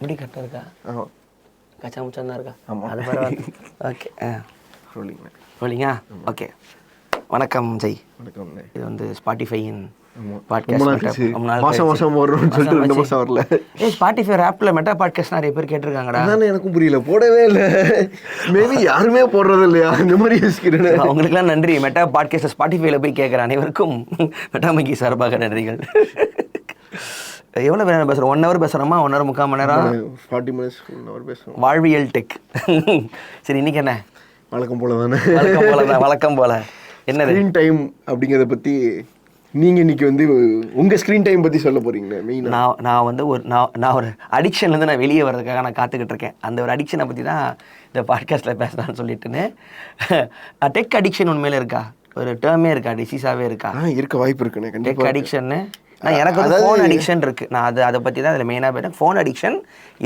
முடி கரெக்டாக இருக்கா? ஆமாம். கச்சா முச்சான் தான் இருக்கா? ஆமாம். அது பரவாயில்ல. ஓகே. ரோலிங்க. ரோலிங்கா? ஓகே. வணக்கம் ஜெய். வணக்கம். இது வந்து ஸ்பாட்டிஃபையின் பாட்காஸ்ட். மாதம் போடுறோம்னு சொல்லிட்டு 2 மாதம் வரல. ஸ்பாட்டிஃபை ஆப்பில் மெட்டா பாட்காஸ்ட் நிறைய பேர் கேட்டிருக்காங்கடா. அதான் எனக்கும் புரியல, போடவே இல்லை. மேபி யாருமே போடுறது இல்லையா அந்த மாதிரி யோசிக்கிறேன். அவங்களுக்குலாம் நன்றி. மெட்டா பாட்காஸ்ட் ஸ்பாட்டிஃபைல போய் கேட்குற அனைவருக்கும் மெட்டாமக்கி சார்பாக நன்றிகள். எவ்வளோ நேரம் பேசுகிறோம்? 1 hour பேசுகிறோமா? 1 hour 3/4 மணி நேரம்? 40 minutes 1 hour பேசுகிறோம். வாழ்வியல் டெக். சரி, இன்னைக்கு என்ன? வழக்கம் போல தானே. வழக்கம் போல என்ன ஸ்க்ரீன் டைம் அப்படிங்கிறத பற்றி நீங்கள் இன்னைக்கு வந்து உங்கள் ஸ்க்ரீன் டைம் பற்றி சொல்ல போகிறீங்களே மெயினாக. நான் வந்து நான் ஒரு அடிக்ஷன்லேருந்து நான் வெளியே வர்றதுக்காக நான் காத்துக்கிட்டு இருக்கேன். அந்த ஒரு அடிக்ஷனை பற்றி தான் இந்த பாட்காஸ்ட்டில் பேசலான்னு சொல்லிட்டுன்னு. டெக் அடிக்ஷன் உண்மையில இருக்கா? ஒரு டேர்மே இருக்கா? டிசீஸாகவே இருக்கா? இருக்க வாய்ப்பு இருக்குண்ணே. டெக் அடிக்ஷன்னு எனக்கு வந்து ஃபோன் அடிக்ஷன் இருக்குது. நான் அதை பற்றி தான் அதில் மெயினாக போயிட்டேன். ஃபோன் அடிக்ஷன்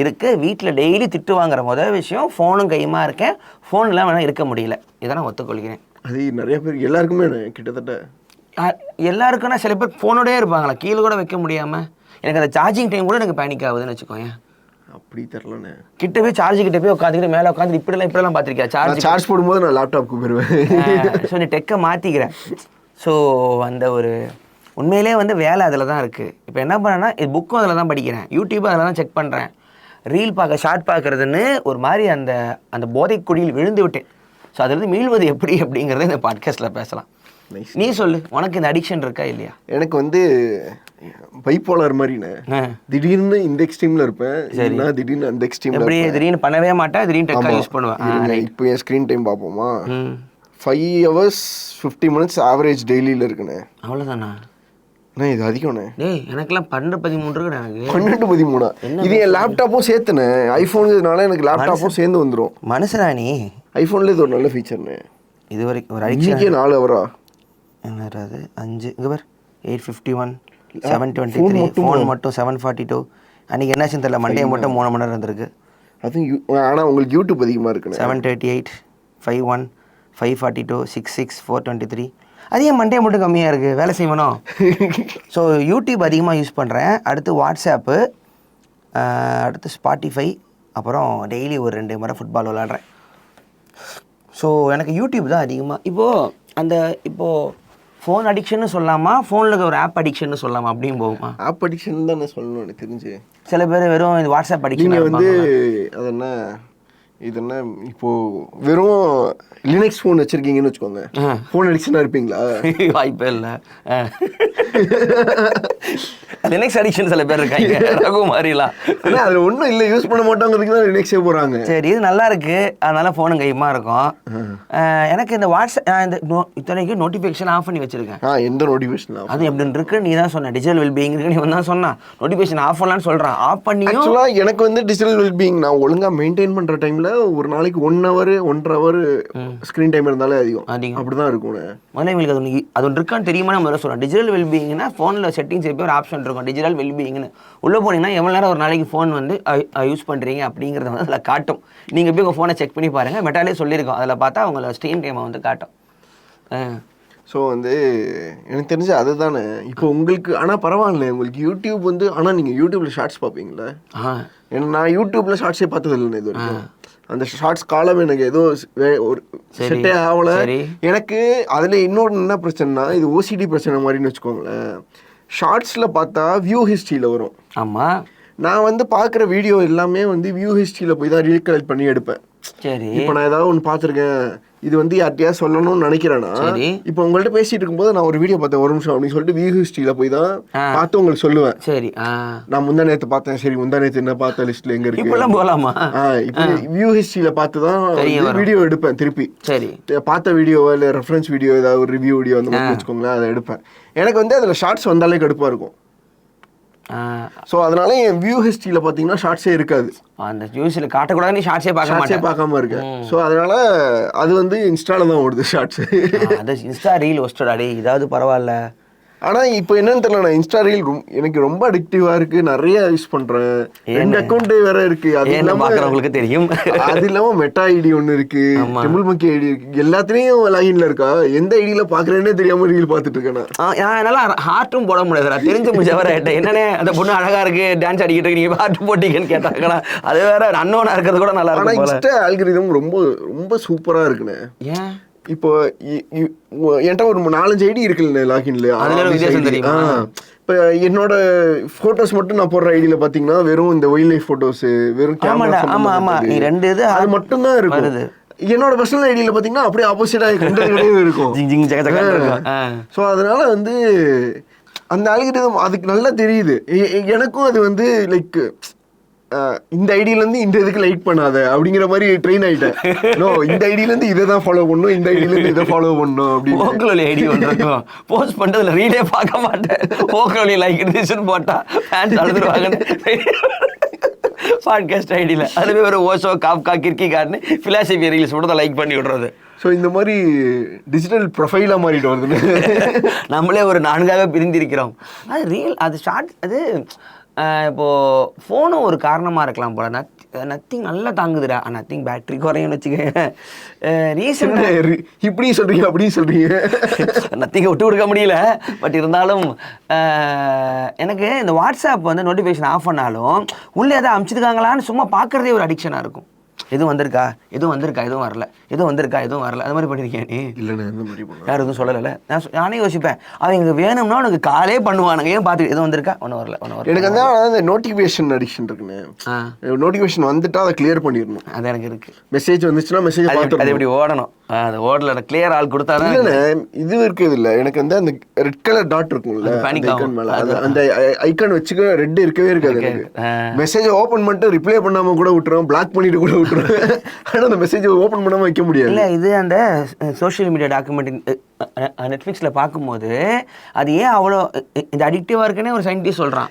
இருக்குது. வீட்டில் டெய்லி திட்டு வாங்குற முதல் விஷயம் ஃபோனும் கையுமா இருக்கேன். ஃபோன்லாம் வேணால் இருக்க முடியல. இதை நான் ஒத்துக்கொள்கிறேன். அது நிறைய பேர் எல்லாருக்குமே கிட்டத்தட்ட எல்லாருக்குன்னா சில பேர் ஃபோனோடே இருப்பாங்களா, கீழே கூட வைக்க முடியாமல். எனக்கு அந்த சார்ஜிங் டைம் கூட எனக்கு பேனிக் ஆகுதுன்னு வச்சுக்கோங்க. அப்படி தெரிலண்ணே. கிட்ட போய் சார்ஜ் கிட்ட போய் உட்காந்துக்கிட்டு மேலே உட்காந்து இப்படிலாம் பார்த்துருக்கேன். சார்ஜ் போடும்போது நான் லேப்டாப்க்கு போயிடுவேன். ஸோ நீ டெக்கை மாற்றிக்கிறேன். ஸோ அந்த ஒரு உண்மையிலே வந்து வேலை அதில் தான் இருக்குது. இப்போ என்ன பண்ணேன்னா, இது புக்கும் அதில் தான் படிக்கிறேன், யூடியூப்பும் அதில் தான் செக் பண்ணுறேன், ரீல் ஷார்ட் பார்க்குறதுன்னு ஒரு மாதிரி அந்த போதைக் குழியில் விழுந்து விட்டேன். ஸோ அதுலேருந்து மீள்வது எப்படி அப்படிங்கிறத இந்த பாட்காஸ்ட்டில் பேசலாம். நீ சொல்லு, உனக்கு இந்த அடிக்ஷன் இருக்கா இல்லையா? எனக்கு வந்து பைப்போலர் மாதிரிண்ணே. திடீர்னு இந்த எக்ஸ்ட்ரீமில் இருப்பேன், திடீர்னு அந்த எக்ஸ்ட்ரீம். எப்படி திடீர்னு பண்ணவே மாட்டேன், திடீர்னு டெக்காக யூஸ் பண்ணுவேன். இப்போ என் ஸ்க்ரீன் டைம் பார்ப்போமா? 5 hours 50 minutes ஆவரேஜ் டெய்லியில் இருக்குண்ணே. அவ்வளோதானா? இது அதிகம்ண்ணே. டேய், எனக்குலாம் 12-13 இருக்குண்ணே. எனக்கு 12-13. இது என் லேப்டாப்பும் சேர்த்துண்ணே. ஐஃபோனுனால எனக்கு லேப்டாப்பும் சேர்ந்து வந்துடும். மனுஷனா நீ? ஐஃபோனில் இது ஒரு நல்ல ஃபீச்சர்ண்ணே. இது வரைக்கும் ஒரு அடிக்ஷன் 4 hour என்னது 5 இங்கே பார் 851 723 ஃபோன் மட்டும் 742. அன்றைக்கி என்னாச்சுன்னு தெரியல, மண்டே மட்டும் 3 மணி நேரம் இருந்திருக்கு. அதுவும் ஆனால் உங்களுக்கு யூடியூப் அதிகமாக இருக்குண்ணே. 738 51 542 66 423. அது ஏன் மண்டே மட்டும் கம்மியாக இருக்குது? வேலை செய்யணும். ஸோ யூடியூப் அதிகமாக யூஸ் பண்ணுறேன். அடுத்து வாட்ஸ்அப்பு, அடுத்து ஸ்பாட்டிஃபை, அப்புறம் டெய்லி ஒரு 2 முறை ஃபுட்பால் விளாட்றேன். ஸோ எனக்கு யூடியூப் தான் அதிகமாக. இப்போது ஃபோன் அடிக்ஷன்னு சொல்லாமா, ஃபோனில் ஒரு ஆப் அடிக்ஷன்னு சொல்லாமா அப்படின்னு போகுமா? ஆப் அடிக்ஷன் தான் நான் சொல்லணும் எனக்கு தெரிஞ்சு. சில பேர் வெறும் இது வாட்ஸ்அப் அடிக்ஷன். நீங்கள் வந்து அது என்ன இப்போது வெறும் லினக்ஸ் ஃபோன் வச்சுருக்கீங்கன்னு வச்சுக்கோங்க, ஃபோன் அடிக்ஷனாக இருப்பீங்களா? வாய்ப்பே இல்லை. லினக்ஸ் அடிக்ஷன் சில பேர் இருக்காங்க, ரகு மாதிரிலாம். ஆனால் அதில் ஒன்றும் இல்லை, யூஸ் பண்ண மாட்டாங்கிறதுக்கு தான் லினக்ஸே போகிறாங்க. சரி, இது நல்லா இருக்குது, அதனால ஃபோனும் கையுமா இருக்கும். எனக்கு இந்த வாட்ஸ்அப் இந்த இத்தனைக்கும் நோட்டிஃபிகேஷன் ஆஃப் பண்ணி வச்சுருக்கேன். எந்த நோட்டிஃபிகேஷன்? அது எப்படின்னு இருக்கு, நீ தான் சொன்ன டிஜிட்டல் வெல்பீயிங் இருக்கு, நீ தான் சொன்னா நோட்டிஃபிகேஷன் ஆஃப் பண்ணலான்னு சொல்கிறான். ஆஃப் பண்ணியும் ஆக்சுவலாக எனக்கு வந்து டிஜிட்டல் வெல்பீயிங் நான் ஒழுங்காக மெயின்டைன் பண்ணுற டைமில் ஒரு நாளைக்கு 1 hour 1.5 hour ஸ்க்ரீன் டைம் இருந்தாலே அதிகம் அப்படி தான் இருக்கும். முதல்ல எங்களுக்கு அது ஒன்று இருக்கான்னு தெரியுமா? நான் முதல்ல சொல்கிறேன். டிஜிட்டல் வெல்பீயிங்னா ஃபோனில் செட்டிங்ஸ் எப்போ ஒரு ஆப்ஷன் இருக்கும், டிஜிட்டல் வெல்பீயிங்னு. உள்ளே போனீங்கன்னா எவ்வளோ நேரம் ஒரு நாளைக்கு ஃபோன் வந்து யூஸ் பண்ணுறீங்க அப்படிங்கிறத வந்து அதில் காட்டும். நீங்கள் போய் உங்கள் ஃபோனை செக் பண்ணி பாருங்கள், மெட்டாலே சொல்லியிருக்கோம். அதில் பார்த்தா அவங்களோட ஸ்க்ரீன் டைமை வந்து காட்டும். ஸோ வந்து எனக்கு தெரிஞ்சு அதுதானே இப்போ உங்களுக்கு. ஆனால் பரவாயில்ல, உங்களுக்கு யூடியூப் வந்து. ஆனால் நீங்கள் யூடியூப்பில் ஷார்ட்ஸ் பார்ப்பீங்களா? ஏன்னா நான் யூடியூப்பில் ஷார்ட்ஸே பார்த்தது இல்லைண்ணே இது வரைக்கும். அந்த ஷார்ட்ஸ் காலம் எனக்கு ஏதோ ஒரு செட்டே ஆகலை எனக்கு. அதில் இன்னொன்று என்ன பிரச்சனைனா, இது ஓசிடி பிரச்சனை மாதிரின்னு வச்சுக்கோங்களேன். ஷார்ட்ஸில் பார்த்தா வியூ ஹிஸ்ட்ரியில் வரும். ஆமாம், நான் வந்து பார்க்குற வீடியோ எல்லாமே வந்து வியூ ஹிஸ்ட்ரியில் போய் தான் ரீகலெக்ட் பண்ணி எடுப்பேன். சரி, இப்போ நான் ஏதாவது ஒன்று பார்த்துருக்கேன், இது வந்து யார்ட்டையா சொல்லணும்னு நினைக்கிறேன்னா, இப்போ உங்கள்கிட்ட பேசிட்டு இருக்கும்போது நான் ஒரு வீடியோ பார்த்தேன் 1 நிமிஷம் அப்படின்னு சொல்லிட்டு வியூ ஹிஸ்ட்ரியில் போய் தான் பார்த்து உங்களுக்கு சொல்லுவேன். சரி, நான் முந்தா நேற்று பார்த்தேன், சரி முந்தா நேற்று என்ன பார்த்த லிஸ்ட்டில் எங்கே இருக்கு இப்பெல்லாம் போகலாமா? இப்போ வியூ ஹிஸ்ட்ரியில் பார்த்து தான் வீடியோ எடுப்பேன் திருப்பி. சரி, பார்த்த வீடியோவோ இல்லை ரெஃபரன்ஸ் வீடியோ ஏதாவது ஒரு ரிவ்யூ வீடியோ அந்த மாதிரி வச்சுக்கோங்களேன், அதை எடுப்பேன். எனக்கு வந்து அதில் ஷார்ட்ஸ் வந்தாலே கடுப்பாக இருக்கும். ஸோ அதனால என் வியூ ஹிஸ்ட்ரியில் பார்த்தீங்கன்னா ஷார்ட்ஸே இருக்காது. அந்த நியூஸில் காட்டக்கூடாது, நீ ஷார்ட்ஸே பார்க்காம இருக்கேன். ஸோ அதனால அது வந்து இன்ஸ்டால தான் ஓடுது ஷார்ட்ஸ். அது இன்ஸ்டா ரீல் ஒஸ்டடாடி, இதாவது பரவாயில்ல. ஆனால் இப்போ என்னன்னு தெரியல, நான் இன்ஸ்டா ரீல் எனக்கு ரொம்ப அடிக்டிவாக இருக்குது, நிறைய யூஸ் பண்ணுறேன். 2 அக்கௌண்ட் வேற இருக்குது. அது இல்லாமல் பார்க்குறவங்களுக்கு தெரியும். அது இல்லாமல் மெட்டா ஐடி ஒன்று இருக்குது, டெம்பிள் மங்கி ஐடி இருக்குது. எல்லாத்துலேயும் லாகின்ல இருக்கா. எந்த ஐடியில் பார்க்குறேன்னே தெரியாமல் ரீல் பார்த்துட்டு இருக்கேன். என்னால் ஹார்ட்டும் போட முடியாது. தெரிஞ்ச முடிஞ்சவரை என்னன்னே அந்த பொண்ணு அழகாக இருக்குது, டான்ஸ் அடிக்கிட்டு இருக்கு, நீங்கள் ஹார்ட் போட்டிங்கன்னு கேட்டாங்கன்னா அது வேற அன்னோனா இருக்கிறது கூட நல்லா இருக்கும். ஆனால் இன்ஸ்டா ஆல்கிரிதம் ரொம்ப ரொம்ப சூப்பராக இருக்குண்ணே. ஏன் இப்போ என்கிட்ட ஒரு 4-5 ஐடி இருக்குல்ல லாகின்ல. இப்போ என்னோட ஃபோட்டோஸ் மட்டும் நான் போடுற ஐடியில் பார்த்தீங்கன்னா வெறும் இந்த வைல்ட் லைஃப் ஃபோட்டோஸ், வெறும் கேமரா, அது மட்டும் தான் இருக்கும். என்னோட பர்சனல் ஐடியில் பார்த்தீங்கன்னா அப்படியே ஆப்போசிட்டாக இருக்கும். ஸோ அதனால வந்து அந்த ஆல்கிரிதம் அதுக்கு நல்லா தெரியுது. எனக்கும் அது வந்து லைக் இந்த ஐடியிலேருந்து இந்த இதுக்கு லைக் பண்ணாத அப்படிங்கிற மாதிரி ட்ரெயின் ஆகிட்டேன். நோ, இந்த ஐடியிலேருந்து இதை தான் ஃபாலோ பண்ணணும், இந்த ஐடியிலேருந்து இதை ஃபாலோ பண்ணணும் அப்படின்னு. ஓக்கலி ஐடி ஒன்று போஸ்ட் பண்ணுறதுல ரீடே பார்க்க மாட்டேன். ஓக்கலி லைக் டிசிஷன் போட்டால் ஃபேன்ஸ் அழுதுருவாங்கன்னு பாட்காஸ்ட் ஐடியில் அதுவே ஒரு ஓஷோ காப்கா கிர்கி கார்னு ஃபிலாசபி ரீல்ஸ் மட்டும் தான் லைக் பண்ணி விடுறது. ஸோ இந்த மாதிரி டிஜிட்டல் ப்ரொஃபைலாக மாறிட்டு வருதுன்னு நம்மளே ஒரு 4ஆக பிரிந்திருக்கிறோம். அது ரீல், அது ஷார்ட், அது இப்போது ஃபோனும் ஒரு காரணமாக இருக்கலாம் போல. நத்திங் நல்லா தாங்குதுடா, நத்திங் பேட்ரி குறையும்னு வச்சுக்கோங்க. ரீசெண்டாக இப்படி சொல்கிறீங்க அப்படி சொல்கிறீங்க, நத்திங்கை விட்டு கொடுக்க முடியல. பட் இருந்தாலும் எனக்கு இந்த வாட்ஸ்அப் வந்து நோட்டிஃபிகேஷன் ஆஃப் பண்ணாலும் உள்ளே எதாவது அனுப்பிச்சிருக்காங்களான்னு சும்மா பார்க்குறதே ஒரு அடிக்ஷனாக இருக்கும். எதுவும் வந்திருக்கா, எதுவும் வந்திருக்கா, எதுவும் வரல, எதுவும் வந்திருக்கா, எதுவும் வரல, அது மாதிரி பண்ணியிருக்கேன். நீ இல்லைண்ணே இந்த மாதிரி யாரும் எதுவும் சொல்லலை. நானே யோசிப்பேன், அவன் எனக்கு வேணும்னா உனக்கு காலே பண்ணுவானுங்க, ஏன் பார்த்துட்டு எதுவும் வந்திருக்கா, ஒன்றும் வரல, ஒன்றும் வரல. எனக்கு அந்த நோட்டிஃபிகேஷன் அடிக்ஷன் இருக்குண்ணே. நோட்டிஃபிகேஷன் வந்துட்டா அதை கிளியர் பண்ணிடணும். அது எனக்கு இருக்குது. மெசேஜ் வந்துச்சுன்னா மெசேஜ் பார்த்து அது எப்படி ஓடணும், அது ஓடல கிளியர் ஆள் கொடுத்தா தான். இல்லைண்ணே இது இருக்குது இல்லை, எனக்கு வந்து அந்த ரெட் கலர் டாட் இருக்கும்ல ஐக்கான் மேலே, அந்த ஐக்கான் வச்சுக்க ரெட் இருக்கவே இருக்காது. எனக்கு மெசேஜ் ஓப்பன் பண்ணிட்டு ரிப்ளை பண்ணாமல் கூட விட்டுருவோம், பிளாக் பண்ணிட்டு கூட விட்டுருவோம். ஆனால் அந்த மெசேஜ் ஓப்பன் பண்ணாமல் வைக்க முடியாது. இல்லை, இது அந்த சோஷியல் மீடியா டாக்குமெண்ட் நெட்ஃப்ளிக்ஸில் பார்க்கும்போது அது ஏன் அவ்வளோ இந்த அடிக்டிவாக இருக்குன்னே ஒரு சயின்டிஸ்ட் சொல்கிறான்.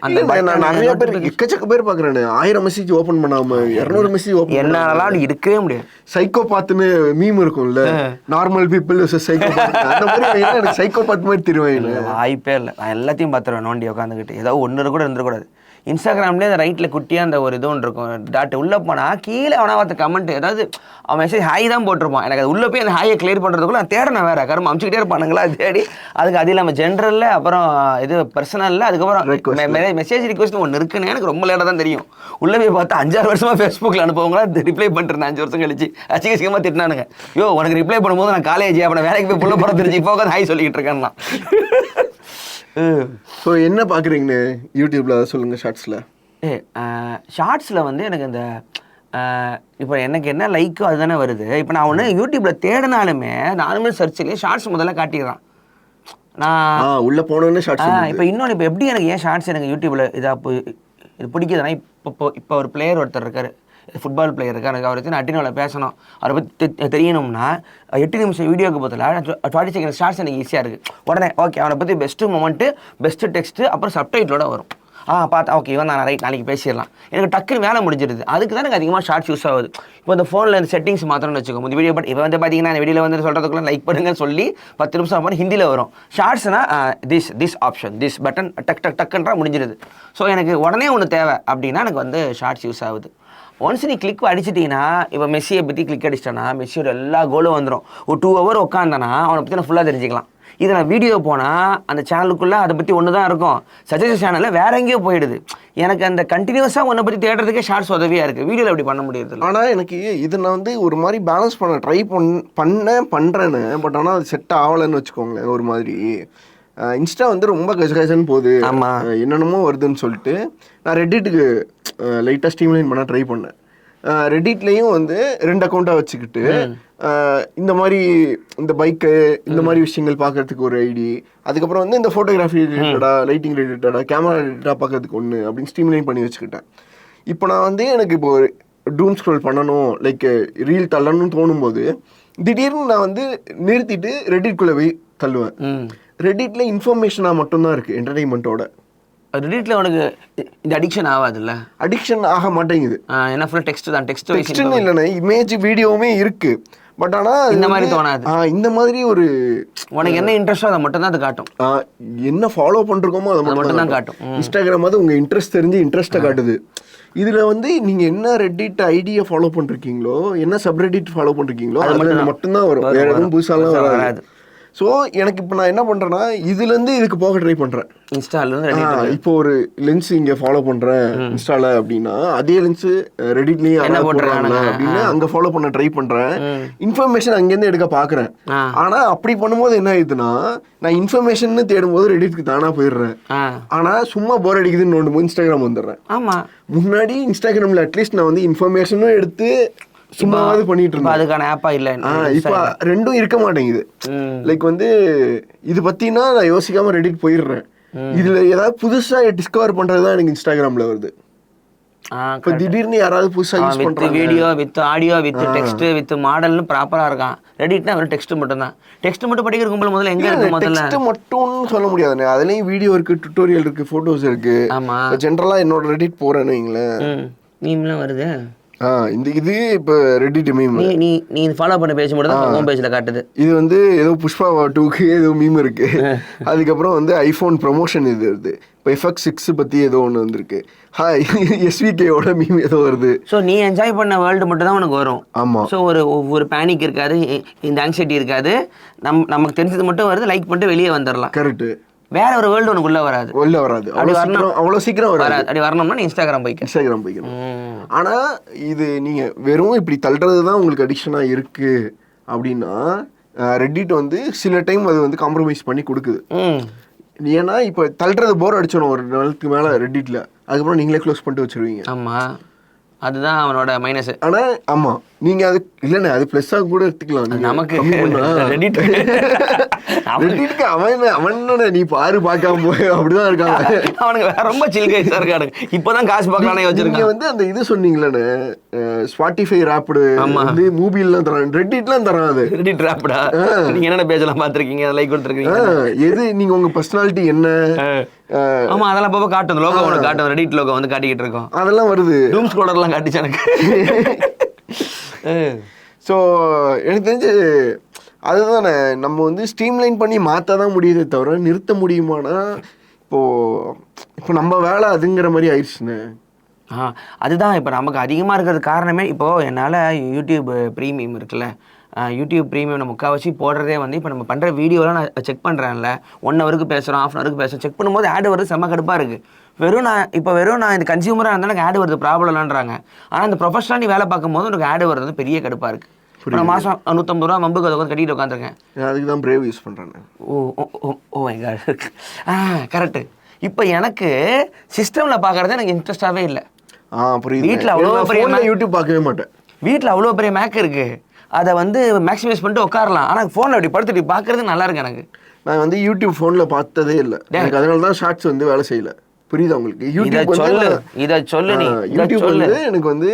நான் நிறைய பேர் எக்கச்சக்க பேர் பார்க்குறேன், 1000 மெசேஜ் ஓப்பன் பண்ணாமல் 200 மெசேஜ் ஓப்பன் என்னாலாம் இருக்கவே முடியாது. சைக்கோபாத்னு மீம் இருக்கும்ல, நார்மல் பீப்புள் சைக்கோபாத், அந்த மாதிரி எனக்கு சைக்கோபாத் மாதிரி தெரியும். வாய்ப்பே இல்லை, நான் எல்லாத்தையும் பார்த்துருவேன் நோண்டி உட்காந்துக்கிட்டு. ஏதோ ஒன்று கூட இருந்துக்கூடாது. இன்ஸ்டாகிராம்லேயே அந்த ரைட்டில் குட்டியாக அந்த ஒரு இது ஒன்று இருக்கும் டாட், உள்ளே போனால் கீழே அவனா பார்த்த கமெண்ட் ஏதாவது அவன் மெசேஜ் ஹாய் தான் போட்டிருப்பான். எனக்கு அது உள்ளே போய் அந்த ஹாயை கிளியர் பண்ணுறதுக்குள்ள நான் தேடினேன், வேறு கரும்பு அமுச்சிக்கிட்டே இருப்பானுங்களா தேடி. அதுக்கு அது இல்லாமல் ஜென்ரலில், அப்புறம் இது பர்சனலில், அதுக்கப்புறம் மெசேஜ் ரிக்வஸ்ட் ஒன்று இருக்குன்னு எனக்கு ரொம்ப லேட்டாக தான் தெரியும். உள்ளே போய் பார்த்தா 5-6 வருஷமாக ஃபேஸ்புக்கில் அனுப்புவங்களா ரிப்ளை பண்ணிருந்தேன். 5 வருஷம் கழிச்சு அச்சிகசிகமாக திட்டினானுங்க. யோ உனக்கு ரிப்ளை பண்ணும்போது நான் காலேஜ் அப்போ வேலைக்கு போய் புள்ள போகிற தெரிஞ்சு இப்போ ஹாய் சொல்லிக்கிட்டு இருக்கேன்னா. ஸோ என்ன பார்க்குறீங்கன்னு யூடியூப்பில் அதை சொல்லுங்கள். ஷார்ட்ஸில் ஷார்ட்ஸில் வந்து எனக்கு இந்த இப்போ எனக்கு என்ன லைக்கோ அதுதானே வருது. இப்போ நான் ஒன்று யூடியூப்பில் தேடினாலுமே நார்மல் சர்ச்சிலேயே ஷார்ட்ஸ் முதல்ல காட்டிடுறான். நான் உள்ளே போனோன்னு ஷார்ட்ஸ். இப்போ இன்னொன்று, இப்போ எப்படி எனக்கு ஏன் ஷார்ட்ஸ் எனக்கு யூடியூப்பில் இதாக இது பிடிக்குதுன்னா, இப்போ ஒரு பிளேயர் ஒருத்தர் இருக்கார், ஃபுட்பால் பிளேயர் இருக்கார், எனக்கு அவரை பற்றி நான் அட்டினோவில் பேசணும், அவரை பற்றி தெரியணும்னா 8 நிமிஷம் வீடியோக்கு பதிலாக 20 செகண்ட் ஷார்ட்ஸ் எனக்கு ஈஸியாக இருக்குது. உடனே ஓகே அவனை பற்றி பெஸ்ட்டு மொமெண்ட்டு, பெஸ்ட்டு டெக்ஸ்ட்டு, அப்புறம் சப்டைட்டிலோட வரும். பார்த்தா ஓகே இவன் நான் ரைட் நாளைக்கு பேசிடலாம், எனக்கு டக்குன்னு வேலை முடிஞ்சிருது. அதுக்கு தான் எனக்கு அதிகமாக ஷார்ட்ஸ் யூஸ் ஆகுது. இப்போ இந்த ஃபோனில் இந்த செட்டிங்ஸ் மாத்திரம்னு வச்சுக்கோங்க, இந்த வீடியோ பட் இப்போ வந்து பார்த்தீங்கன்னா இந்த வீடியோவில் வந்து சொல்கிறதுக்குள்ள லைக் பண்ணுங்கன்னு சொல்லி 10 நிமிஷம் அப்புறம் ஹிந்தியில் வரும். ஷார்ட்ஸ்னா திஸ் ஆப்ஷன், திஸ் பட்டன் டக்குன்றா முடிஞ்சிருது. ஸோ எனக்கு உடனே ஒன்று தேவை அப்படின்னா எனக்கு வந்து ஷார்ட்ஸ் யூஸ் ஆகுது. ஒன்ஸ் நீ கிளிக் அடிச்சிட்டிங்கன்னா, இப்போ மெஸ்ஸியை பற்றி கிளிக் அடிச்சிட்டேன்னா மெஸ்ஸியோட எல்லா கோலும் வந்துடும். ஒரு 2 hour உட்காந்தானா அவனை பற்றி நான் ஃபுல்லாக தெரிஞ்சுக்கலாம். இதை நான் வீடியோ போனால் அந்த சேனலுக்குள்ளே அதை பற்றி ஒன்று தான் இருக்கும், சஜஷன் சேனலில் வேற எங்கேயோ போயிடுது. எனக்கு அந்த கண்டினியூஸாக ஒன்றை பற்றி தேடுறதுக்கே ஷார்ட்ஸ் உதவியாக இருக்குது, வீடியோவில் அப்படி பண்ண முடியாது. ஆனால் எனக்கு இதை நான் வந்து ஒரு மாதிரி பேலன்ஸ் பண்ண ட்ரை பண்ணுறேன்னு, பட் ஆனால் அது செட் ஆகலைன்னு வச்சுக்கோங்களேன். ஒரு மாதிரி இன்ஸ்டா வந்து ரொம்ப கஜகஜன்னு போகுது, என்னென்னமோ வருதுன்னு சொல்லிட்டு நான் ரெட்டிட்டுக்கு லைட்டாக ஸ்ட்ரீம்லைன் பண்ண ட்ரை பண்ணேன். ரெட்டிட்லேயும் வந்து 2 அக்கௌண்ட்டாக வச்சுக்கிட்டு இந்த மாதிரி இந்த பைக்கு இந்த மாதிரி விஷயங்கள் பார்க்கறதுக்கு ஒரு ஐடி, அதுக்கப்புறம் வந்து இந்த ஃபோட்டோகிராஃபி ரிலேட்டடாக, லைட்டிங் ரிலேட்டடாக, கேமரா ரிலேட்டடாக பார்க்கறதுக்கு ஒன்று அப்படின்னு ஸ்ட்ரீம்லைன் பண்ணி வச்சுக்கிட்டேன். இப்போ நான் வந்து எனக்கு இப்போ டூம் ஸ்க்ரோல் பண்ணணும், லைக் ரீல் தள்ளணும்னு தோணும்போது திடீர்னு நான் வந்து நிறுத்திட்டு ரெட்டிட்குள்ளே போய் தள்ளுவேன். ரெட்டிட்டில் இன்ஃபர்மேஷனாக மட்டும்தான் இருக்குது, என்டர்டெயின்மெண்ட்டோட. ரெட்டிட்டில் உனக்கு இந்த அடிக்ஷன் ஆகாதுல்ல? அடிக்ஷன் ஆக மாட்டேங்குது. என்ன ஃபுல்லாக டெக்ஸ்ட் தான், டெக்ஸ்ட்டுன்னு இல்லைண்ணே, இமேஜ் வீடியோவுமே இருக்குது. பட் ஆனா இந்த மாதிரி தோணாது. இந்த மாதிரி ஒரு உனக்கு என்ன இன்ட்ரெஸ்டோ அதை மட்டும் தான் அது காட்டும். என்ன ஃபாலோ பண்றோமோ அதை மட்டும் தான் காட்டும். இன்ஸ்டாகிராம் வந்து உங்க இன்ட்ரெஸ்ட் தெரிஞ்சு இன்ட்ரெஸ்ட்டை காட்டுது. இதுல வந்து நீங்க என்ன ரெடிட் ஐடியை ஃபாலோ பண்றீங்களோ, என்ன சப்ரெடிட் ஃபாலோ பண்றீங்களோ அது மட்டும்தான் வரும். வேற எதுவும் புதுசாலாம் வராது. ஸோ எனக்கு இப்போ நான் என்ன பண்ணுறேன்னா இதுலேருந்து இதுக்கு போக ட்ரை பண்ணுறேன். இன்ஸ்டாலேருந்து இப்போ ஒரு லென்ஸ் இங்கே ஃபாலோ பண்ணுறேன் இன்ஸ்டாவில் அப்படின்னா, அதே லென்ஸு ரெடிட்லேயும் என்ன பண்ணுறாங்க அப்படின்னு அங்கே ஃபாலோ பண்ண ட்ரை பண்ணுறேன். இன்ஃபர்மேஷன் அங்கேருந்து எடுக்க பார்க்குறேன். ஆனால் அப்படி பண்ணும்போது என்ன ஆயிடுதுன்னா, நான் இன்ஃபர்மேஷன் தேடும்போது ரெடிட்க்கு தானாக போயிடுறேன். ஆனால் சும்மா போர் அடிக்குதுன்னு நோண்டும்போது இன்ஸ்டாகிராம் வந்துடுறேன். ஆமாம், முன்னாடி இன்ஸ்டாகிராமில் அட்லீஸ்ட் நான் வந்து இன்ஃபர்மேஷனும் எடுத்து சும்மாவது பண்ணிட்டு இருந்தேன். அதுக்கான ஆப்பா இல்ல. இப்ப ரெண்டும் இருக்க மாட்டேங்குது. லைக் வந்து இது பத்தினா நான் யோசிக்காம ரெடிட் போயிடுறேன். இதுல ஏதாவது புதுசா டிஸ்கவர் பண்றதுதான் எனக்கு இன்ஸ்டாகிராம்ல வருது. இப்ப திடீர்னு யாராவது புதுசா யூஸ் பண்றாங்க, video with audio with text with மாடல்னு ப்ராப்பரா இருக்கான். ரெடிட்னா வெறும் டெக்ஸ்ட் மட்டும் தான். டெக்ஸ்ட் மட்டும் படிக்கிற கும்பல் முதல்ல எங்க இருக்கு? முதல்ல டெக்ஸ்ட் மட்டும்னு சொல்ல முடியாது. அதுலயும் வீடியோ இருக்கு, டுட்டோரியல் இருக்கு, போட்டோஸ் இருக்கு. ஆமா, ஜெனரலா என்னோட ரெடிட் போறேன்னு வைங்களேன், மீம்லாம் வருது. இது இப்போ ரெடிட் மீம் நீ ஃபாலோ பண்ண பேஜ் மட்டும் தான் ஹோம் பேஜ்ல காட்டுது. இது வந்து ஏதோ புஷ்பா 2க்கு ஏதோ மீம் இருக்கு. அதுக்கப்புறம் வந்து ஐஃபோன் ப்ரமோஷன் இது வருது. இப்போ FX6 பத்தி ஏதோ ஒன்று வந்திருக்கு. SVKயோட மீம் ஏதோ வருது. ஸோ நீ என்ஜாய் பண்ண வேர்ல்டு மட்டும் தான் உனக்கு வரும். ஆமா, ஸோ ஒரு பேனிக் இருக்காது, இந்த ஆங்ஸைட்டி இருக்காது. நமக்கு தெரிஞ்சது மட்டும் வருது, லைக் பண்ணிட்டு வெளியே வந்துடலாம். கரெக்ட். வேற ஒரு வேர்ல்டு உனக்கு உள்ள வராது. அவ்வளோ சீக்கிரம் வராது. அப்படி வரணும்னா நீ இன்ஸ்டாகிராம் போய்க்கணும். ஆனா இது நீங்க வெறும் இப்படி தள்ளுறது தான் உங்களுக்கு அடிக்ஷனா இருக்கு அப்படின்னா, ரெடிட் வந்து சில டைம் அது வந்து காம்ப்ரமைஸ் பண்ணி கொடுக்குது. ஏன்னா இப்போ தள்ளுறது போர் அடிச்சிடும் ஒரு நாளுக்கு மேல ரெடிட்ல, அதுக்கப்புறம் நீங்களே க்ளோஸ் பண்ணிட்டு வச்சிருவீங்க. ஆமா, அதுதான் அவனோட மைனஸ். ஆனா ஆமா, நீங்க அது இல்லைண்ணே, அது பிளஸ்ஸா கூட எடுத்துக்கலாம். நமக்கு ரெடிட்க்கு அவனோட நீ பாரு பார்க்காம போய் அப்படிதான் இருக்காங்க. அவனுக்கு ரொம்ப சில்கைஸா இருக்காரு. இப்போதான் காசு பார்க்கலானே வச்சிருக்கீங்க. வந்து அந்த இது சொன்னீங்களே, ஸ்பாட்டிஃபை ராப்பிடு வந்து மூவிலாம் தரான், ரெடிட்லாம் தரான். அது ரெடிட் ராப்பிடா? நீங்க என்னென்ன பேஜ்லாம் பார்த்துருக்கீங்க, லைக் கொடுத்துருக்கீங்க? எது நீங்க உங்க பர்சனாலிட்டி என்ன? ஆமா, அதெல்லாம் பாப்பா காட்டும். லோகோ உனக்கு காட்டும், ரெடிட் லோகோ வந்து காட்டிக்கிட்டு இருக்கோம். அதெல்லாம் வருது. டூம் ஸ்குவாடர்லாம் காட்டிச்சு எனக்கு. ஸோ எனக்கு தெரிஞ்சு அதுதானே, நம்ம வந்து ஸ்ட்ரீம்லைன் பண்ணி மாற்ற தான் முடியுதே தவிர நிறுத்த முடியுமானா இப்போ நம்ம வேலை அதுங்கிற மாதிரி ஆயிடுச்சுன்னு. அதுதான் இப்போ நமக்கு அதிகமாக இருக்கிறது காரணமே. இப்போது என்னால் யூடியூப் ப்ரீமியம் இருக்குல்ல, யூடியூப் ப்ரீமியம் நம்ம முக்கால்வாசி போடுறதே வந்து இப்போ நம்ம பண்ணுற வீடியோலாம் நான் செக் பண்ணுறேன்ல, 1 ஹவருக்கு பேசுகிறோம், 1/2 ஹவருக்கு பேசுகிறோம், செக் பண்ணும்போது ஆடு வருது, செம்ம கடுப்பாக இருக்குது. வெறும் நான் இந்த கன்சியூமராக இருந்தால் எனக்கு ஆடு வருது ப்ராப்ளம் இல்லைன்றாங்க. ஆனால் இந்த ப்ரொஃபஷனலாக நீ வேலை பார்க்கும்போது எனக்கு ஆடு வருது பெரிய கடுப்பாக இருக்குது. நான் மாதம் 150 ரூபா மம்புக்கு அதை வந்து கட்டிட்டு உட்காந்துருக்கேன். அதுக்கு தான் பிரேவ் யூஸ் பண்ணுறேன். Oh my god, correct. இப்போ எனக்கு சிஸ்டமில் பார்க்குறது எனக்கு இன்ட்ரெஸ்டாகவே இல்லை. புரியுது. வீட்டில் அவ்வளோ பெரிய யூடியூப் பார்க்கவே மாட்டேன். வீட்டில் அவ்வளோ பெரிய மேக் இருக்குது, அதை வந்து மேக்ஸிமைஸ் பண்ணிட்டு உட்காரலாம். ஆனால் ஃபோனில் அப்படி படுத்துட்டு பார்க்குறது நல்லா இருக்கு எனக்கு. நான் வந்து யூடியூப் ஃபோனில் பார்த்ததே இல்லை எனக்கு, அதனால தான் ஷார்ட்ஸ் வந்து வேலை செய்யல. புரியுதா உங்களுக்கு? யூடியூப் இதை சொல்லு நீ. யூடியூப் வந்து எனக்கு வந்து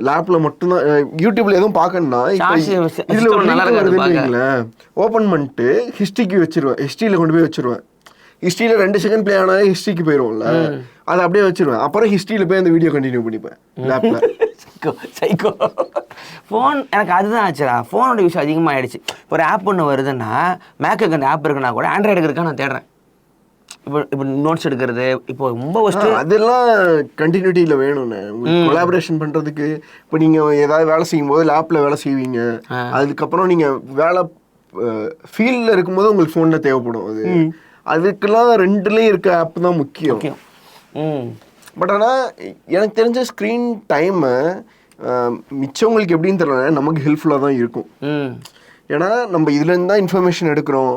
லேப்ல மட்டும்தான். யூடியூப்ல எதுவும் பார்க்கணும்னா இதுல ஒரு லிங்க் வருதுன்னு ஓப்பன் பண்ணிட்டு ஹிஸ்ட்ரிக்கு வச்சிருவேன், ஹிஸ்ட்ரியில கொண்டு போய் வச்சிருவேன். ஹிஸ்ட்ரியில 2 செகண்ட் பிளே ஆனாலே ஹிஸ்ட்ரிக்கு போயிடும்ல, அதை அப்படியே வச்சிருவேன். அப்புறம் ஹிஸ்ட்ரியில போய் அந்த வீடியோ கண்டினியூ பண்ணிப்பேன் லேப்ல. சைக்கோ ஃபோன் எனக்கு அதுதான் ஆச்சுடா. ஃபோனோட யூஸ் அதிகமாகிடுச்சு. இப்போ ஒரு ஆப் ஒன்று வருதுன்னா, மேக்குக்கு அந்த ஆப் இருக்குன்னா கூட ஆண்ட்ராய்டுக்கு இருக்கா நான் தேடுறேன். இப்போ நோட்ஸ் எடுக்கிறது இப்போ ரொம்ப அதெல்லாம் கண்டினியூட்டியில் வேணும்ண்ணே. கொலாபரேஷன் பண்ணுறதுக்கு இப்போ நீங்கள் ஏதாவது வேலை செய்யும் போது லேப்பில் வேலை செய்வீங்க, அதுக்கப்புறம் நீங்கள் வேலை ஃபீல்டில் இருக்கும்போது உங்களுக்கு ஃபோனில் தேவைப்படும். அதுக்கெல்லாம் 2லேயும் இருக்க ஆப் தான் முக்கியம். பட் ஆனால் எனக்கு தெரிஞ்ச ஸ்க்ரீன் டைமை மிச்சவங்களுக்கு எப்படின்னு தெரியல, நமக்கு ஹெல்ப்ஃபுல்லாக தான் இருக்கும். ஏன்னா நம்ம இதுலேருந்து தான் இன்ஃபர்மேஷன் எடுக்கிறோம்,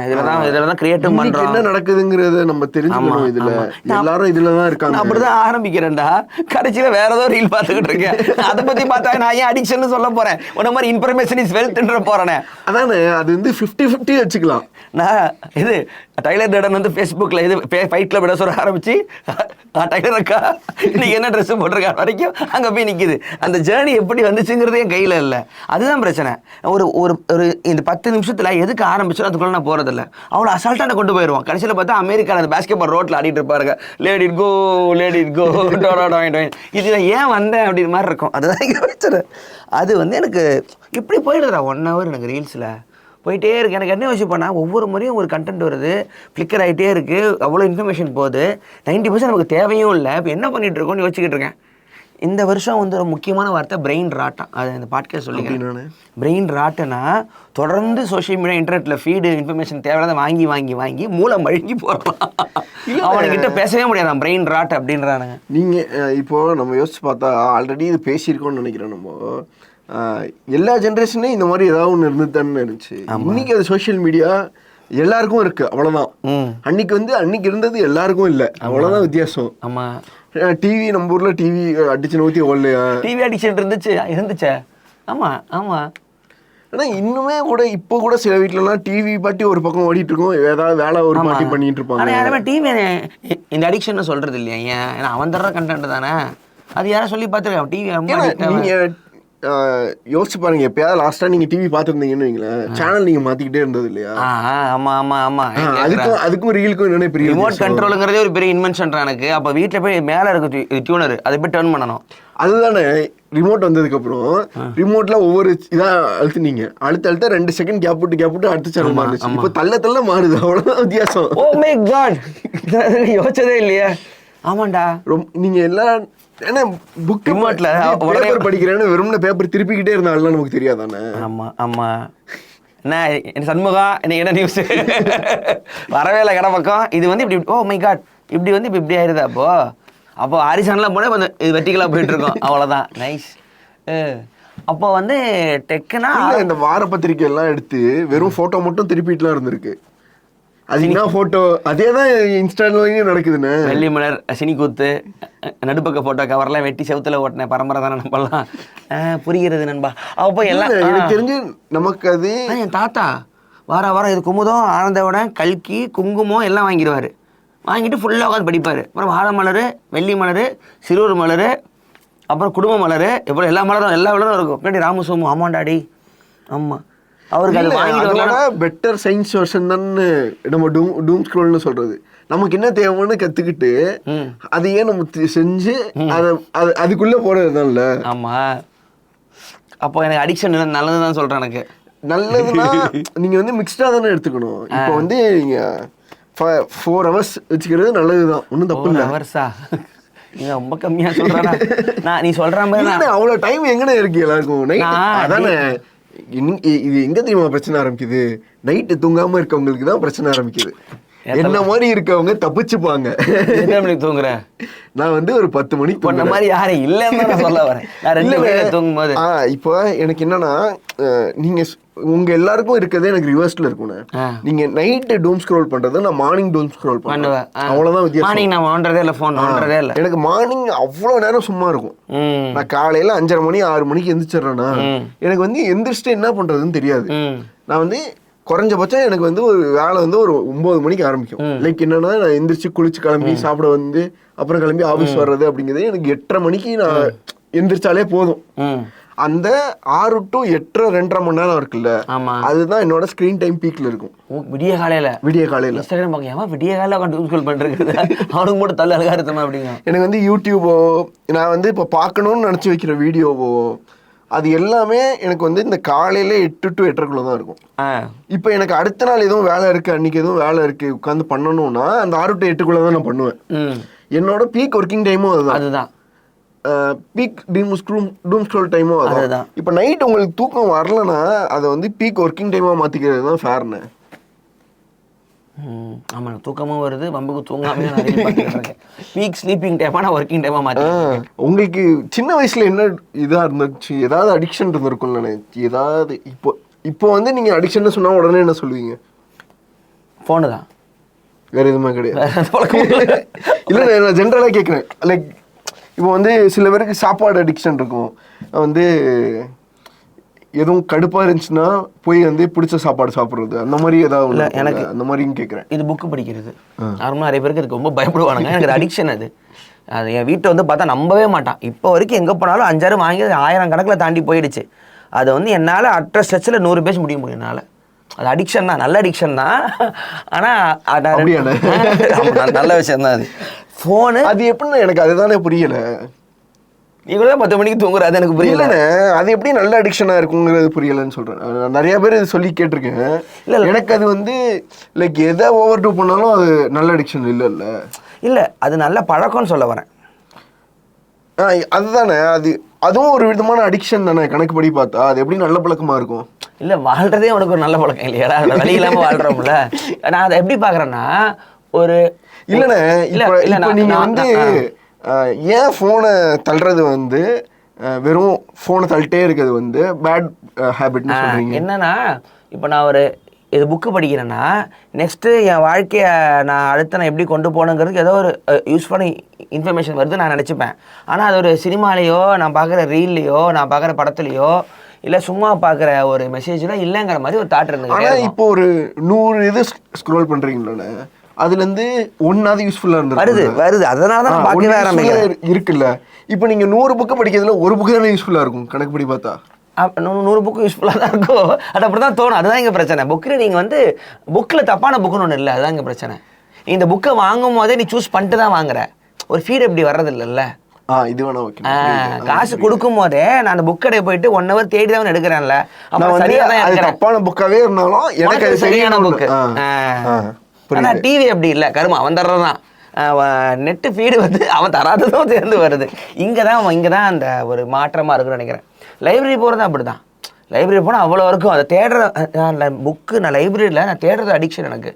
இதுலதான் கிரியேட்டிவ் பண்றோம், என்ன நடக்குதுங்கிறத நம்ம தெரிஞ்சுக்கணும். இதுல எல்லாரும் இதுலதான் இருக்காங்க. அப்படிதான் ஆரம்பிக்கிறேன்டா, கடைசியில வேற ஏதோ ரீல் பாத்துக்கிட்டு இருக்கேன். அதை பத்தி பார்த்தா நான் ஏன் அடிக்ஷன் சொல்ல போறேன், உன்ன மாதிரி இன்ஃபர்மேஷன் இஸ் வெல்த்ன்ற போறேனே. அதானே, அது வந்து 50-50 வச்சுக்கலாம். நான் இது டைலர் டேடன் வந்து ஃபேஸ்புக்கில் இது ஃபைட் கிளப் சொல்ல ஆரம்பிச்சு, டைலர் அக்கா இன்னைக்கு என்ன ட்ரெஸ் போட்டிருக்கா வரைக்கும் அங்கே போய் நிற்கிது. அந்த ஜேர்னி எப்படி வந்துச்சுங்கிறதே கையில் இல்லை. அதுதான் பிரச்சனை. ஒரு ஒரு இந்த 10 நிமிஷத்தில் எதுக்கு ஆரம்பிச்சோ அதுக்குள்ள நான் போகிறதில்ல. அவ்வளோ அசால்ட்டாக கொண்டு போயிடுவான். கடைசியில் பார்த்தா அமெரிக்காவில் அந்த பேஸ்கெட் பால் ரோட்டில் ஆடிட்டு இருப்பாருங்க. லேட் இட் கோ இதில் ஏன் வந்தேன் அப்படின்னு மாதிரி இருக்கும். அதுதான் இங்கே வச்சுரு. அது வந்து எனக்கு இப்படி போயிடுதுடா 1 hour எனக்கு ரீல்ஸில் போயிட்டே இருக்குது. எனக்கு என்ன விஷயம் பண்ணால் ஒவ்வொரு முறையும் ஒரு கண்டென்ட் வருது, ஃப்ளிக்கர் ஆகிட்டே இருக்குது, அவ்வளோ இன்ஃபர்மேஷன் போகுது, 90% நமக்கு தேவையும் இல்லை. இப்போ என்ன பண்ணிகிட்டு இருக்கோம்னு யோசிச்சுக்கிட்டு இருக்கேன். இந்த வருஷம் வந்து ஒரு முக்கியமான வார்த்தை பிரெயின் ராட்டம். அது இந்த பாட்காஸ்ட் சொல்லிக்கிறேன். பிரெயின் ராட்டுனா தொடர்ந்து சோஷியல் மீடியா இன்டர்நெட்டில் ஃபீடு இன்ஃபர்மேஷன் தேவையானதை வாங்கி வாங்கி வாங்கி மூளை மழுங்கி போகிறான். அவனுக்கிட்ட பேசவே முடியாது பிரெயின் ராட் அப்படின்றானுங்க. நீங்கள் இப்போது நம்ம யோசிச்சு பார்த்தா ஆல்ரெடி இது பேசியிருக்கோம்னு நினைக்கிறேன். நம்ம எல்லா ஜென்ரேஷன்லையும் இந்த மாதிரி ஏதாவது ஒன்று இருந்துதானே இருந்துச்சு. இன்னைக்கு அது சோஷியல் மீடியா எல்லாருக்கும் இருக்கு, அவ்வளோதான். அன்னைக்கு வந்து அன்னைக்கு இருந்தது எல்லாருக்கும் இல்லை, அவ்வளோதான் வித்தியாசம். ஆமாம். டிவி நம்ம ஊரில் டிவி அடிச்சு நூற்றி ஓடலையா? TV addiction இருந்துச்சே. ஆமாம் ஆமாம். ஆனால் இன்னுமே கூட இப்போ கூட சில வீட்டிலலாம் டிவி பாட்டி ஒரு பக்கம் ஓடிட்டு இருக்கும், ஏதாவது வேலை ஒரு பாட்டி பண்ணிட்டு இருப்பாங்க. ஆனால் யாருமே டிவி இந்த அடிக்ஷன் சொல்கிறது இல்லையா? ஏன்னா அவன் தர்ற கண்டென்ட் தானே, அது யாரும் சொல்லி பார்த்துருக்கேன். டிவி நீங்கள் யோசிச்சு பாருங்க, எப்பயாவது லாஸ்ட்டாக நீங்கள் டிவி பார்த்துருந்தீங்கன்னு வைங்களேன், சேனல் நீங்கள் மாற்றிக்கிட்டே இருந்தது இல்லையா? ஆமாம் ஆமாம் ஆமாம். அதுக்கும் ரீலுக்கும் என்னென்ன பெரிய ரிமோட் கண்ட்ரோலுங்கிறதே ஒரு பெரிய இன்வென்ஷன் எனக்கு. அப்போ வீட்டில் போய் மேலே இருக்கு டியூனர், அதை போய் டர்ன் பண்ணணும். அதுதானே ரிமோட் வந்ததுக்கப்புறம் ரிமோட்டில் ஒவ்வொரு இதாக அழுத்துனீங்க, அழுத்த 2 செகண்ட் கேப் விட்டு அடுத்த சேனல் மாறுச்சு. இப்போ தள்ள மாறுது, அவ்வளோதான் வித்தியாசம். ஓ மை காட், யோசிச்சதே இல்லையா? ஆமாண்டா. நீங்கள் எல்லாம் ஏன்னா புக் ரிமோட்ல பேப்பர் படிக்கிறேன்னு வெறும்ன பேப்பர் திருப்பிக்கிட்டே இருந்தாலும் நமக்கு தெரியாதானே? ஆமாம் ஆமாம். என்ன சண்முகம் இன்னைக்கு என்ன நியூஸ் வரவே இல்லை கடை பக்கம். இது வந்து இப்படி ஓ மை காட் இப்படி வந்து இப்படி ஆயிடுதா? அப்போ ஆரிசான்லாம் போனால் கொஞ்சம் இது வெட்டிக்கலாக போயிட்டுருக்கோம், அவ்வளோதான். நைஸ். அப்போ வந்து டெக்குனா இந்த வார பத்திரிக்கை எல்லாம் எடுத்து வெறும் ஃபோட்டோ மட்டும் திருப்பிட்டுலாம் இருந்திருக்கு. அது என்ன ஃபோட்டோ அதே தான் இன்ஸ்டாலையும் நடக்குதுன்னு. வெள்ளி மலர் சினி கூத்து நடுப்பக்க ஃபோட்டோ கவர்லாம் வெட்டி செவுத்துல ஓட்டினேன் பரம்பரை தானே நம்பலாம். புரிகிறது நண்பா. அப்போ எல்லாம் எனக்கு தெரிஞ்சு நமக்கு அது என் தாத்தா வாரம் இது குமுதம் ஆனந்தவிடன் கல்கி குங்குமம் எல்லாம் வாங்கிடுவார். வாங்கிட்டு ஃபுல்லாக உட்காந்து படிப்பார். அப்புறம் வாழை மலர், வெள்ளி மலர், சிறுவர் மலர், அப்புறம் குடும்ப மலர், இப்போ எல்லா மலரும் இருக்கும். பின்னாடி ராமசோமு ஆமாண்டாடி. ஆமாம், அவருக்கு அது வாங்கிட்டு பெட்டர் சயின்ஸ் வெர்ஷன் தான் நம்ம டூம் ஸ்க்ரோல்னு சொல்றது. நமக்கு என்ன தேவைன்னு கத்துக்கிட்டு அதையே நம்ம செஞ்சு அதுக்குள்ள போறதுதான்ல. ஆமா. அப்போ எனக்கு அடிக்ஷன் நல்லதுதான் சொல்றேன். எனக்கு நல்லதுன்னா நீங்க வந்து மிக்ஸ்டா தானே எடுத்துக்கணும். இப்போ வந்து நீங்க 4 hours வச்சுக்கிறது நல்லதுதான், ஒன்றும் தப்பு இல்லை. ஹவர்ஸா நீங்க ரொம்ப கம்மியா சொல்றேன்னா நான் நீ சொல்ற மாதிரி அவ்வளோ டைம் எங்கன்னு இருக்கு எல்லாருக்கும். அதானே இது எங்க தெரியுமா பிரச்சனை ஆரம்பிக்குது? நைட்டு தூங்காம இருக்கவங்களுக்கு தான் பிரச்சனை ஆரம்பிக்குது. என்ன மாதிரி இருக்கவங்க தப்பிச்சுப்பாங்க. தூங்குற நான் வந்து ஒரு 10 மணிக்கு தூங்குற மாதிரி யாரும் இல்லைன்னு சொல்ல வரேன். தூங்கும் போது இப்போ எனக்கு என்னன்னா, நீங்க உங்க எல்லாருக்கும் இருக்கிறதே எனக்கு ரிவர்ஸ்ல இருக்கும்ண்ணே. நீங்க நைட்டு டூம் ஸ்க்ரோல் பண்றது, நான் மார்னிங் டூம் ஸ்க்ரோல் பண்ணுவேன். அவ்வளவுதான் வித்தியாசம். மார்னிங் நான் நோண்டறதே இல்ல, ஃபோன் நோண்டறதே இல்ல. எனக்கு மார்னிங் அவ்வளவு நேரம் சும்மா இருக்கும். நான் காலையில 5:30 மணி 6 மணிக்கு எந்திரிச்சிடுறேன்னா எனக்கு வந்து எந்திரிச்சிட்டு என்ன பண்றதுன்னு தெரியாது. நான் வந்து குறைஞ்சபட்சம் எனக்கு வந்து ஒரு வேலை வந்து ஒரு 9 மணிக்கு ஆரம்பிக்கும். லைக் என்னன்னா, நான் எந்திரிச்சு குளிச்சு கிளம்பி சாப்பிட வந்து அப்புறம் கிளம்பி ஆஃபீஸ் வர்றது அப்படிங்கிறது எனக்கு 8:30 மணிக்கு நான் எந்திரிச்சாலே போதும். அந்த 6 to 8 2.5 மணி நேரம் இருக்குல்ல, அதுதான் என்னோட ஸ்கிரீன் டைம் பீக்ல இருக்கும். விடிய காலையில இன்ஸ்டாகிராம் பார்க்க விடிய காலையில யூஸ் பண்றது அவனுக்கு மட்டும் தள்ள அழகாரத்தமா அப்படிங்க. எனக்கு வந்து யூடியூபோ நான் வந்து இப்போ பார்க்கணும்னு நினச்சி வைக்கிற வீடியோவோ அது எல்லாமே எனக்கு வந்து இந்த காலையில 8 to 8:30 தான் இருக்கும். இப்போ எனக்கு அடுத்த நாள் எதுவும் வேலை இருக்கு, அன்னைக்கு எதுவும் வேலை இருக்கு உட்காந்து பண்ணணும்னா அந்த 6 to 8 தான் நான் பண்ணுவேன். என்னோட பீக் ஒர்க்கிங் டைமும் அதுதான். பீக் டூம் ஸ்க்ரோல் டைமும் அதுதான். இப்போ நைட் உங்களுக்கு தூக்கம் வரலன்னா அதை வந்து பீக் ஒர்க்கிங் டைமாக மாற்றிக்கிறது தான் ஃபேர்னு. ஆமாம், தூக்கமும் வருது, வம்புக்கு தூங்காமே பீக் ஸ்லீப்பிங் டைமாக நான் ஒர்க்கிங் டைமாக மாற்றி. உங்களுக்கு சின்ன வயசில் என்ன இதாக இருந்துச்சு, ஏதாவது அடிக்ஷன் இருந்திருக்கும்னு நினைச்சு ஏதாவது? இப்போ வந்து நீங்கள் அடிக்ஷன் சொன்னால் உடனே என்ன சொல்லுவீங்க? ஃபோனு தான், வேறு எதுவுமே கிடையாது. இல்லை, நான் ஜென்ரலாக கேட்குறேன். லைக் இப்போ வந்து சில பேருக்கு சாப்பாடு அடிக்ஷன் இருக்கும். வந்து எதுவும் கடுப்பாக இருந்துச்சுன்னா போய் வந்து பிடிச்ச சாப்பாடு சாப்பிட்றது, அந்த மாதிரி ஏதாவது இல்லை எனக்கு அந்த மாதிரியும் கேட்குறேன். இது புக்கு படிக்கிறது நார்மலாக நிறைய பேருக்கு இதுக்கு ரொம்ப பயப்படுவானுங்க. எனக்கு அடிக்ஷன் அது என் வீட்டை வந்து பார்த்தா நம்பவே மாட்டான். இப்போ வரைக்கும் எங்கே போனாலும் 5-6 வாங்கி 1000 கணக்கில் தாண்டி போயிடுச்சு. அதை வந்து என்னால் அட்ர ஸ்ட்ரெச்சில் 100 பேஜ் முடிய முடியும் என்னால். அது அடிக்ஷன் தான், நல்ல அடிக்ஷன் தான். ஆனால் நல்ல விஷயம் தான் அது. ஃபோனு அது எப்படின்னா எனக்கு அதுதானே புரியலை. நீங்களே 10 மணிக்கு தூங்குறது அது எனக்கு புரியலண்ணே. அது எப்படி நல்ல அடிக்ஷனாக இருக்குங்கிறது புரியலைன்னு சொல்கிறேன். நான் நிறைய பேர் இது சொல்லி கேட்டிருக்கேன். இல்லை எனக்கு அது வந்து லைக் எதை ஓவர் டூ பண்ணாலும் அது நல்ல அடிக்ஷன் இல்லைல்ல. இல்லை அது நல்ல பழக்கம்னு சொல்ல வரேன். அதுதானே, அதுவும் ஒரு விதமான அடிக்ஷன் தானே கணக்குப்படி பார்த்தா. அது எப்படி நல்ல பழக்கமாக இருக்கும்? இல்லை வாழ்கிறதே உனக்கு ஒரு நல்ல பழக்கம் இல்லையா, வழி இல்லாமல் வாழ்கிறோம்ல. நான் அதை எப்படி பார்க்குறேன்னா ஒரு இல்லைண்ணே, இப்போ நீங்கள் வந்து ஏன் ஃபோனை தள்ளுறது வந்து வெறும் ஃபோனை தள்ளிட்டே இருக்கிறது வந்து பேட் ஹேபிட்னு சொல்கிறீங்க? என்னன்னா இப்போ நான் ஒரு இது புக்கு படிக்கிறேன்னா நெக்ஸ்ட்டு என் வாழ்க்கையை நான் எப்படி கொண்டு போகணுங்கிறதுக்கு ஏதோ ஒரு யூஸ்ஃபுல்லான இன்ஃபர்மேஷன் வருது நான் நினச்சிப்பேன். ஆனால் அது ஒரு சினிமாலேயோ நான் பார்க்குற ரீல்லையோ நான் பார்க்குற படத்துலையோ இல்லை சும்மா பார்க்குற ஒரு மெசேஜில் இல்லைங்கிற மாதிரி ஒரு தாட் இருந்தது. ஆனால் இப்போ ஒரு 100 இது ஸ்க்ரோல் பண்ணுறீங்களே, அதுலேருந்து ஒன்னாவது யூஸ்ஃபுல்லாக வருது. அதனால தான் பார்க்கவே ஆரம்பிக்கிறேன். இருக்குல்ல, இப்போ நீங்கள் 100 புக்கு படிக்கிறதுல ஒரு புக்கு தானே யூஸ்ஃபுல்லாக இருக்கும் கணக்குப்படி பார்த்தா. 100 புக்கு யூஸ்ஃபுல்லாக தான் இருக்கும். அது அப்படி தான் தோணும். அதுதான் இங்கே பிரச்சனை. புக்கில் நீங்கள் வந்து புக்கில் தப்பான புக்குன்னு ஒன்று இல்லை. அதுதான் இங்கே பிரச்சனை. நீ இந்த புக்கை வாங்கும் போதே நீ சூஸ் பண்ணிட்டு தான் வாங்குற. ஒரு ஃபீட் எப்படி வர்றது இல்லைல்ல. இது வேணா ஓகே. காசு கொடுக்கும் போதே நான் அந்த புக் கடையை போயிட்டு 1 hour தேடி தான் எடுக்கிறேன்ல. அப்போ சரியாக தான் அது தப்பான புக்காகவே இருந்தாலும் எனக்கு அது சரியான புக்கு. ஆனால் டிவி அப்படி இல்லை, கருமா வந்துடுறது தான். நெட்டு ஃபீடு வந்து அவன் தராததும் சேர்ந்து வருது. இங்கே தான் அந்த ஒரு மாற்றமாக இருக்குன்னு நினைக்கிறேன். லைப்ரரி போகிறது அப்படி தான். லைப்ரரி போனால் அவ்வளோ இருக்கும். அதை தேடுற புக்கு நான் லைப்ரரியில் நான் தேடுறது அடிக்ஷன் எனக்கு.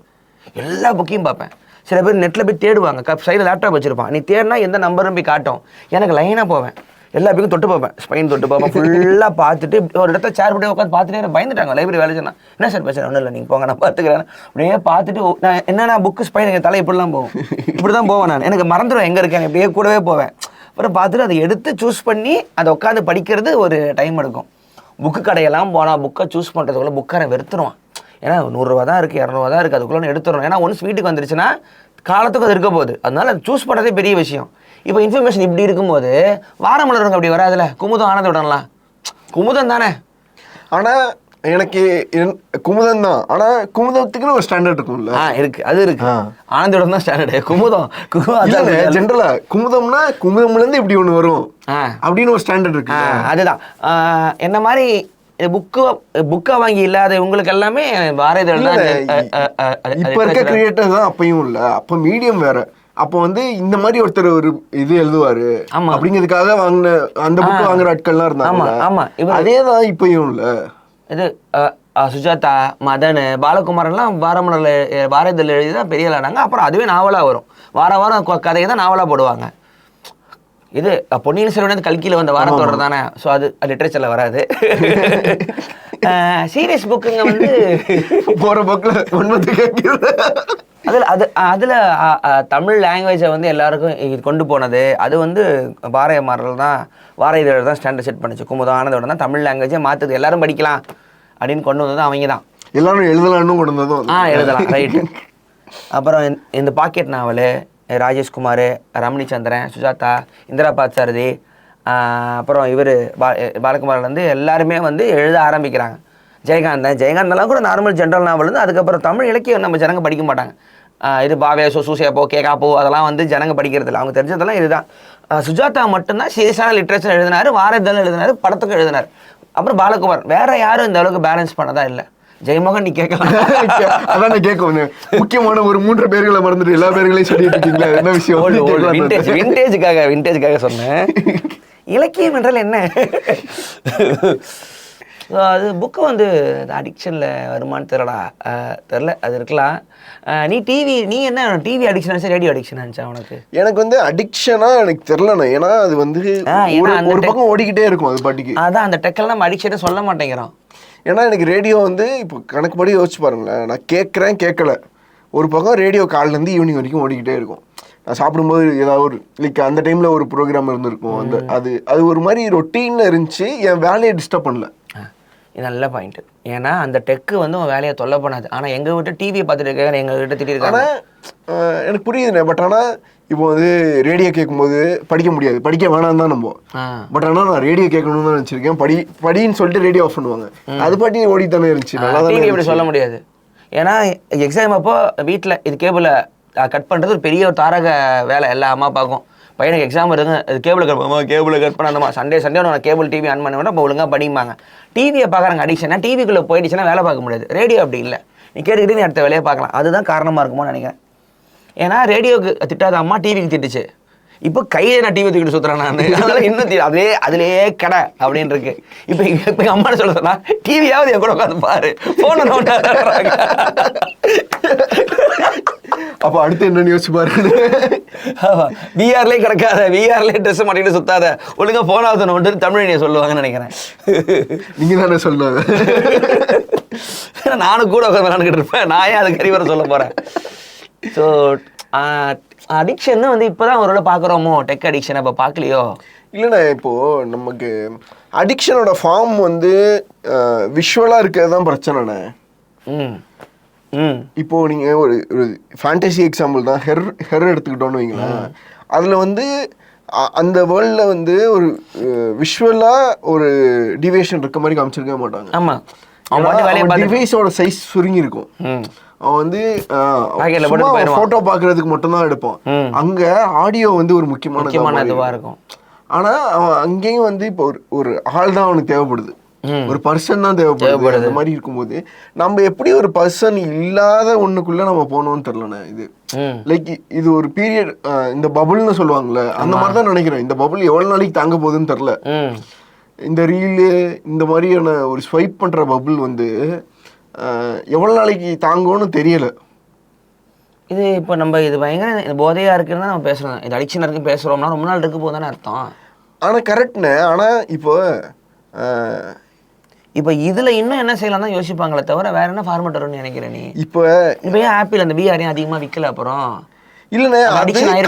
எல்லா புக்கையும் பார்ப்பேன். சில பேர் நெட்டில் போய் தேடுவாங்க, சைடில் லேப்டாப் வச்சுருப்பான். நீ தேடினா எந்த நம்பரும் போய் காட்டும். எனக்கு லைனாக போவேன், எல்லா புக்கும் தொட்டு பார்ப்பேன், ஸ்பைன் தொட்டு பார்ப்பேன், ஃபுல்லாக பார்த்துட்டு ஒரு இடத்துல சேர் போட்டு உட்காந்து பார்த்துட்டே பயந்துட்டாங்க. லைப்ரரி வேலை சொன்னா என்ன சார் பேசுகிறேன், ஒன்றும் இல்லை நீங்கள் போங்க நான் பார்த்துக்கிறேன். அப்படியே பார்த்துட்டு நான் என்னென்னா புக்கு ஸ்பைன் எங்கள் தலை இப்படிலாம் போகும், இப்படி தான் போவேன் நான். எனக்கு மறந்துடும் எங்கே இருக்கேன், இப்படியே கூடவே போவேன். அப்புறம் பார்த்துட்டு அதை எடுத்து சூஸ் பண்ணி அதை உட்காந்து படிக்கிறது ஒரு டைம் எடுக்கும். புக்கு கடையெல்லாம் போனால் புக்கை சூஸ் பண்ணுறதுக்குள்ளே புக்காரை வெறுத்துருவான். ஏன்னா 100 ரூபா தான் இருக்குது, 200 தான் இருக்குது, அதுக்குள்ளே எடுத்துடணும். ஏன்னா ஒன்ஸ் வீட்டுக்கு வந்துருச்சுன்னா காலத்துக்கு அது இருக்க போகுது. அதனால அது சூஸ் பண்ணுறதே பெரிய விஷயம். இப்போ இன்ஃபர்மேஷன் இப்படி இருக்கும்போது வாரமலருங்க அப்படி வராதுல்ல. குமுதம் ஆனந்த விடலாம், குமுதம் தானே. ஆனால் எனக்கு குமுதம் தான். ஆனால் குமுதத்துக்குன்னு ஒரு ஸ்டாண்டர்ட் இருக்கும்ல. இருக்கு, அது இருக்கு. ஆனந்த விடம் தான் ஸ்டாண்டர்டு. குமுதம் ஜென்ரலாக குமுதம்னா குமுதம்லேருந்து இப்படி ஒன்று வரும் அப்படின்னு ஒரு ஸ்டாண்டர்ட் இருக்கு. அதுதான் என்ன மாதிரி புக்கை வாங்கி இல்லாத உங்களுக்கு எல்லாமே வாரதழ் தான். இப்போ இருக்க கிரியேட்டர் தான் அப்பயும் இல்லை. அப்போ மீடியம் வேற. அப்போ வந்து இந்த மாதிரி ஒருத்தர் ஒரு இது எழுதுவாரு அப்படிங்கிறதுக்காக வாங்கின அந்த புக்கு வாங்குற ஆட்கள்லாம் இருந்தாங்க. ஆமா, அதே தான் இப்பயும் இல்லை. இது சுஜாதா, மதன், பாலகுமாரன்லாம் வாரதழ் எழுதி தான் பெரிய ஆனாங்க. அப்புறம் அதுவே நாவலாக வரும். வாரம் கதையை தான் நாவலாக போடுவாங்க. இது பொன்னியின் செல்வன் கல்கியில் வந்த வாரத்தோட தானே. ஸோ அது லிட்ரேச்சரில் வராது. சீரியஸ் புக்குங்க வந்து போகிற புக்கில் ஒன்று கேட்குது. அதில் தமிழ் லாங்குவேஜை வந்து எல்லாருக்கும் கொண்டு போனது அது வந்து வார இதழ் தான் ஸ்டாண்டர்ட் செட் பண்ணிச்சு. குமுதம் ஆனதோட தான் தமிழ் லாங்குவேஜை மாற்றுது, எல்லாரும் படிக்கலாம் அப்படின்னு கொண்டு வந்ததும் அவங்க தான். எல்லாரும் எழுதலான்னு கொண்டு வந்ததும் எழுதலாம், ரைட்டு. அப்புறம் இந்த பாக்கெட் நாவல் ராஜேஷ்குமார், ரமணி சந்திரன், சுஜாதா, இந்திரா பாத்சாரதி, அப்புறம் இவர் பாலகுமார்லேருந்து எல்லாருமே வந்து எழுத ஆரம்பிக்கிறாங்க. ஜெயகாந்தெல்லாம் கூட நார்மல் ஜென்ரல் நாவல் வந்து. அதுக்கப்புறம் தமிழ் இலக்கியம் நம்ம ஜனங்க படிக்க மாட்டாங்க. இது பாவேசோ, சூசேப்போ, கேகாப்போ அதெல்லாம் வந்து ஜனங்க படிக்கிறது இல்லை. அவங்க தெரிஞ்சதெல்லாம் இதுதான். சுஜாதா மட்டும்தான் சீரியஸான லிட்ரேச்சர் எழுதினார், வாரதழ் எழுதினார், படத்துக்கு எழுதினார். அப்புறம் பாலகுமார். வேற யாரும் இந்த அளவுக்கு பேலன்ஸ் பண்ணதா இல்லை. ஜெயமோகன் நீ கேட்கலாம். அதான் கேட்க முக்கியமான ஒரு 3 பேர்களை மறந்துட்டு எல்லா பேர்களையும் சொல்லிட்டு இருக்கீங்களா, என்ன விஷயம்? விண்டேஜுக்காக சொன்னேன். இலக்கியம் என்றால் என்ன? அது புக்கு வந்து அடிக்ஷனில் வருமானு தெரில. அது இருக்கலாம். நீ என்ன டிவி அடிக்ஷன் ரேடியோ அடிக்ஷன் ஆச்சா உனக்கு? எனக்கு வந்து அடிக்ஷனாக எனக்கு தெரிலண்ணா. ஏன்னா அது வந்து ஒரு பக்கம் ஓடிக்கிட்டே இருக்கும் அது பாட்டிக்கு. அதான் அந்த டெக்கெல்லாம் நம்ம அடிக்ஷனே சொல்ல மாட்டேங்கிறோம். ஏன்னா எனக்கு ரேடியோ வந்து இப்போ கணக்குப்படி யோசிச்சு பாருங்களேன். நான் கேட்கல ஒரு பக்கம் ரேடியோ காலிலேருந்து ஈவினிங் வரைக்கும் ஓடிக்கிட்டே இருக்கும். நான் சாப்பிடும்போது ஏதாவது ஒரு லைக் அந்த டைமில் ஒரு ப்ரோக்ராம் இருந்திருக்கும். அது ஒரு மாதிரி ரொட்டீனில் இருந்துச்சு. என் வேலையை டிஸ்டர்ப் பண்ணல. இது நல்ல பாயிண்ட்டு. ஏன்னா அந்த டெக்கு வந்து உன் வேலையை தொல்லை பண்ணாது. ஆனால் எங்கள் வீட்டு டிவியை பார்த்துட்டு இருக்காங்க, எங்கள் வீட்டை திட்டிருக்காங்க. ஆனால் எனக்கு புரியுதுண்ணே. பட் ஆனால் இப்போ வந்து ரேடியோ கேட்கும்போது படிக்க முடியாது, படிக்க வேணாம் தான் நம்ம. பட் ஆனால் நான் ரேடியோ கேட்கணும்னு தான் நினச்சிருக்கேன். படின்னு சொல்லிட்டு ரேடியோ ஆஃப் பண்ணுவாங்க, அது பாட்டி ஓடி தானே இருந்துச்சு. நல்லா தான் இப்படி சொல்ல முடியாது. ஏன்னா எக்ஸாம் அப்போ வீட்டில் இது கேபிளை கட் பண்ணுறது ஒரு பெரிய ஒரு தாரக வேலை. எல்லா அம்மா அப்பாவுக்கும் பையனுக்கு எக்ஸாம் இருக்குங்க, அது கேபிளை கட் பண்ணுவோம், கேபிளை கட் பண்ண அந்த சண்டே நான் கேபிள் டிவி ஆன் பண்ண விட இப்போ ஒழுங்காக படிப்பாங்க. டிவியை பார்க்குறாங்க அடிக்ஷனா, டிவிக்குள்ளே போயிடுச்சுன்னா வேலை பார்க்க முடியாது. ரேடியோ அப்படி இல்லை, நீ கேட்டுக்கிட்டு நீ அடுத்த வேலையை பார்க்கலாம். அதுதான் காரணமாக இருக்குமோன்னு நினைக்கிறேன். ஏன்னா ரேடியோக்கு திட்டாத அம்மா டிவிக்கு திட்டுச்சு, இப்போ கையை நான் டிவி தூக்கிட்டு சுற்றுறேன் நான், அதனால இன்னும் அதிலேயே கடை அப்படின்னு இருக்கு. இப்போ எங்கள் அம்மா சொல்ல சொன்னா டிவியாவது என் கூட உட்காந்து பாரு, ஃபோனை நோட்டாங்க. அப்போ அடுத்து என்னன்னு யோசிச்சு பாருங்க. விஆர்லேயே கிடக்காத, விஆர்லேயே ட்ரெஸ் மாட்டிட்டு சுத்தாத, ஒழுங்கா போனாவது நோட்டு தமிழ் சொல்லுவாங்கன்னு நினைக்கிறேன். நீங்க தானே சொல்லுவாங்க. நானும் கூட உட்காந்து விளாண்டுக்கிட்டு இருப்பேன், நான் ஏன் அது கறி வர சொல்ல போகிறேன். ஸோ அடிக்ஷன் வந்து இப்போ தான் ஒரு பார்க்குறோமோ, டெக் அடிக்ஷன் அப்போ பார்க்கலையோ? இல்லைண்ணா, இப்போது நமக்கு அடிக்ஷனோட ஃபார்ம் வந்து விஷுவலாக இருக்கிறது தான் பிரச்சனைண்ணே. இப்போது நீங்கள் ஒரு ஃபேண்டசி எக்ஸாம்பிள் தான் ஹெர் எடுத்துக்கிட்டோன்னு வைங்களேன். அதில் வந்து அந்த வேர்ல்டில் வந்து ஒரு விஷுவலாக ஒரு டிவியேஷன் இருக்க மாதிரி காமிச்சிருக்க மாட்டாங்க. ஆமாம், டிவைஸோட சைஸ் சுருங்கி இருக்கும். அவன் வந்து போட்டோ பாக்குறதுக்கு மட்டும் தான் எடுப்பான். அங்க ஆடியோ வந்து ஒரு முக்கியமான இதுவா இருக்கும். ஆனா அவன் அங்கேயும் வந்து இப்போ ஒரு ஆள் தான் அவனுக்கு தேவைப்படுது, ஒரு பர்சன் தான் தேவைப்படுது. அந்த மாதிரி இருக்கும்போது நம்ம எப்படி ஒரு பர்சன் இல்லாத ஒண்ணுக்குள்ள நம்ம போனோம்னு தெரியலண்ணே. இது லைக் இது ஒரு பீரியட், இந்த பபுள்னு சொல்லுவாங்கல்ல, அந்த மாதிரி தான் நினைக்கிறேன். இந்த பபுள் எவ்வளவு நாளைக்கு தாங்க போகுதுன்னு தெரியல. இந்த ரீலு இந்த மாதிரியான ஒரு ஸ்வைப் பண்ற பபுள் வந்து எவ்வளோ நாளைக்கு தாங்கும்னு தெரியல. இது இப்போ நம்ம இது பயங்கர போதையாக இருக்குன்னு தான் நம்ம பேசுகிறோம். இது அடிக்ஷன் இருக்கு பேசுகிறோம்னா ரொம்ப நாள் இருக்க போதுதானே அர்த்தம். ஆனால் கரெக்ட்ண்ணே. ஆனால் இப்போ இதில் இன்னும் என்ன செய்யலாம் தான் யோசிப்பாங்களே தவிர வேற என்ன ஃபார்மேட் வரும்னு நினைக்கிறேன் நீ? இப்போ ஏன் ஆப்பிள் அந்த விஆரையும் அதிகமாக விற்கல? அப்புறம் இல்லைண்ணே,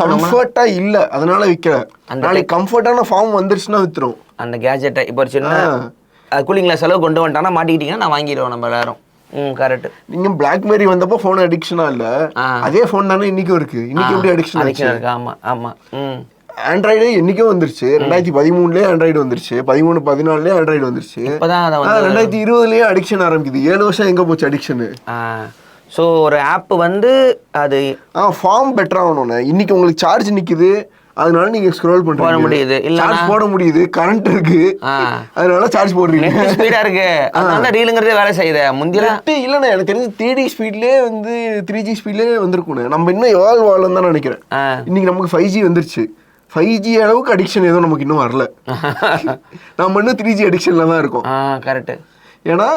கம்ஃபர்ட்டாக இல்லை அதனால விற்கல. நாளைக்கு கம்ஃபர்ட்டான ஃபார்ம் வந்துருச்சுன்னா விற்றுரும் அந்த கேஜெட்டை. இப்போ ஒரு சின்ன கூலிங் கிளாஸ் அளவு கொண்டு வந்துட்டானா மாட்டிக்கிட்டீங்கன்னா நான் வாங்கிடுவோம் நம்ம எல்லாரும். கரெக்ட். நீங்க பிளாக்பெரி வந்தப்போ போன் அடிக்ஷனா இல்ல, அதே போன் தானே இன்னைக்கும் இருக்கு. இன்னைக்கு எப்படி அடிக்ஷன் இருக்கு? ஆமா ஆமா. ஆண்ட்ராய்டு என்னைக்கும் வந்துருச்சு. 2013லயே ஆண்ட்ராய்டு வந்துருச்சு, 13 14லயே ஆண்ட்ராய்டு வந்துருச்சு. 2020லயே அடிக்ஷன் ஆரம்பிக்குது. 7 வருஷம் எங்க போச்சு அடிக்ஷன்? ஸோ ஒரு ஆப் வந்து அது ஃபார்ம் பெட்டர் ஆகணும்னு. இன்னைக்கு உங்களுக்கு சார்ஜ் நிக்குது, அதனால நீங்க ஸ்க்ரோல் பண்ண முடியுது, சார்ஜ் போட முடியுது, கரண்ட் இருக்கு, அதனால சார்ஜ் போடுறீங்க, ஸ்பீடா இருக்கு, அதனால ரீலுங்கிறதே வேலை செய்யுது. முந்தில இல்லைண்ணா, எனக்கு தெரிஞ்சு 3D ஸ்பீட்லேயே வந்து 3G ஸ்பீட்லேயே வந்திருக்கும். நம்ம இன்னும் எவால்வ் ஆகலன்னு தான் நினைக்கிறேன். இன்னைக்கு நமக்கு 5G வந்துருச்சு. 5G அளவுக்கு அடிக்ஷன் எதுவும் நமக்கு இன்னும் வரல. நம்ம இன்னும் 3G அடிக்ஷன்ல தான் இருக்கோம். கரெக்ட். ஏன்னா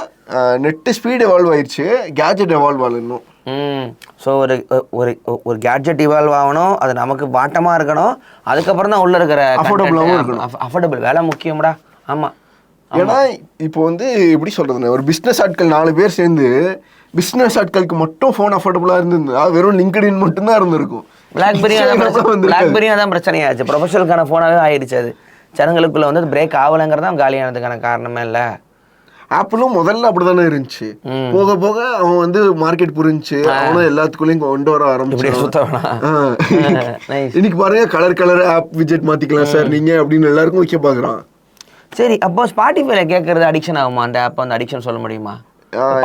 நெட்டு ஸ்பீட் எவால்வ் ஆயிடுச்சு, கேட்ஜெட் எவால்வ் ஆகல இன்னும். ஸோ ஒரு ஒரு ஒரு கேட்ஜெட் இவால்வ் ஆகணும், அது நமக்கு பாட்டமாக இருக்கணும், அதுக்கப்புறம் தான் உள்ளே இருக்கிற அஃபோர்டபுளாகவும் இருக்கணும். அஃபோர்டபுள் வேலை முக்கியம்டா. ஆமாம். ஏன்னா இப்போ வந்து எப்படி சொல்கிறதுண்ணே, ஒரு பிஸ்னஸ் ஆட்கள் 4 பேர் சேர்ந்து பிஸ்னஸ் ஆட்களுக்கு மட்டும் ஃபோன் அஃபோர்டபுளாக இருந்திருந்தா வெறும் லிங்க்டின் மட்டும்தான் இருந்திருக்கும். பிளாக்பெரியும் தான் பிரச்சனையாச்சு, ப்ரொஃபஷனலுக்கான ஃபோனாகவே ஆயிடுச்சு. அது ஜனங்களுக்குள்ளே வந்து பிரேக் ஆகலைங்கிறதான் காலியானதுக்கான காரணமே இல்லை. ஆப்பிளும் முதல்ல அப்படிதானே இருந்துச்சு, போக போக அவன் வந்து மார்க்கெட் புரிஞ்சு அவனும் எல்லாத்துக்குள்ளயும் கொண்டு வர ஆரம்பிச்சான். இன்னைக்கு பாருங்க, கலர் ஆப் விஜெட் மாத்திக்கலாம் சார் நீங்க அப்படின்னு எல்லாருக்கும் வைக்க பாக்குறான். சரி, அப்போ ஸ்பாட்டிஃபைல கேட்கறது அடிக்ஷன் ஆகுமா? அந்த ஆப் வந்து அடிக்ஷன் சொல்ல முடியுமா?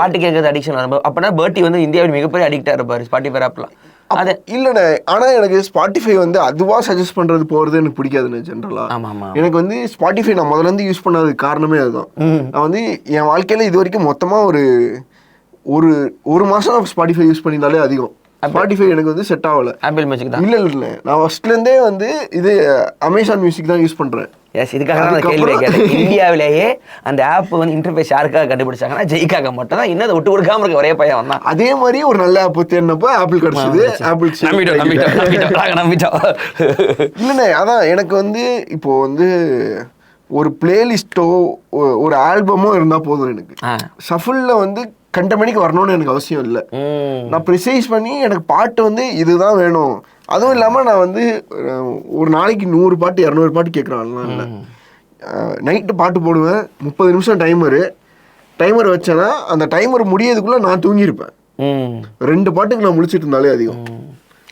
பாட்டு கேட்கறது அடிக்ஷன் வரும் அப்படின்னா பேர்ட்டி வந்து இந்தியாவில் மிகப்பெரிய அடிக்டா இருப்பாரு ஸ்பாட்டிஃபை ஆப்லாம். அது இல்லைண்ணே, ஆனால் எனக்கு ஸ்பாட்டிஃபை வந்து அதுவாக சஜஸ்ட் பண்ணுறது போகிறது எனக்கு பிடிக்காதுண்ணே ஜென்ரலாக. எனக்கு வந்து ஸ்பாட்டிஃபை நான் முதல்ல யூஸ் பண்ணதுக்கு காரணமே அதுதான். நான் வந்து என் வாழ்க்கையில் இது வரைக்கும் மொத்தமாக ஒரு மாதம் ஸ்பாட்டிஃபை யூஸ் பண்ணியிருந்தாலே அதிகம். ஸ்பாட்டிஃபை எனக்கு வந்து செட் ஆகலை. ஆப்பிள் மியூசிக் தான். இல்லை, நான் ஃபர்ஸ்ட்லேருந்தே வந்து இது அமேசான் மியூசிக் தான் யூஸ் பண்ணுறேன். எஸ், இதுக்காக தான் கேள்வி கேட்டேன். இந்தியாவிலேயே அந்த ஆப் வந்து இன்டர்ஃபேஸ் யாருக்காக கண்டுபிடிச்சாங்கன்னா ஜெய்க்காக மட்டும் தான். இன்னும் அதை விட்டு கொடுக்காம இருக்க ஒரே பையன் வந்தான். அதே மாதிரி ஒரு நல்ல ஆப் தேடினப்போ ஆப்பிள் கிடச்சிது. ஆப்பிள் நம்பிட்டோம். இல்லைண்ணே, அதான் எனக்கு வந்து இப்போ வந்து ஒரு பிளேலிஸ்ட்டோ ஒரு ஆல்பமோ இருந்தால் போதும். எனக்கு ஷஃபிளில் வந்து கண்டமணிக்கு வரணும்னு எனக்கு அவசியம் இல்லை. நான் ப்ரிசைஸ் பண்ணி எனக்கு பாட்டு வந்து இதுதான் வேணும். அதுவும் இல்லாமல் நான் வந்து ஒரு நாளைக்கு 100 பாட்டு 200 பாட்டு கேட்குறான்லாம் இல்லை. நைட்டு பாட்டு போடுவேன், 30 நிமிஷம் டைமர் வச்சேன்னா அந்த டைமர் முடியறதுக்குள்ளே நான் தூங்கியிருப்பேன். 2 பாட்டுக்கு நான் முழிச்சிட்டு இருந்தாலே அதிகம்.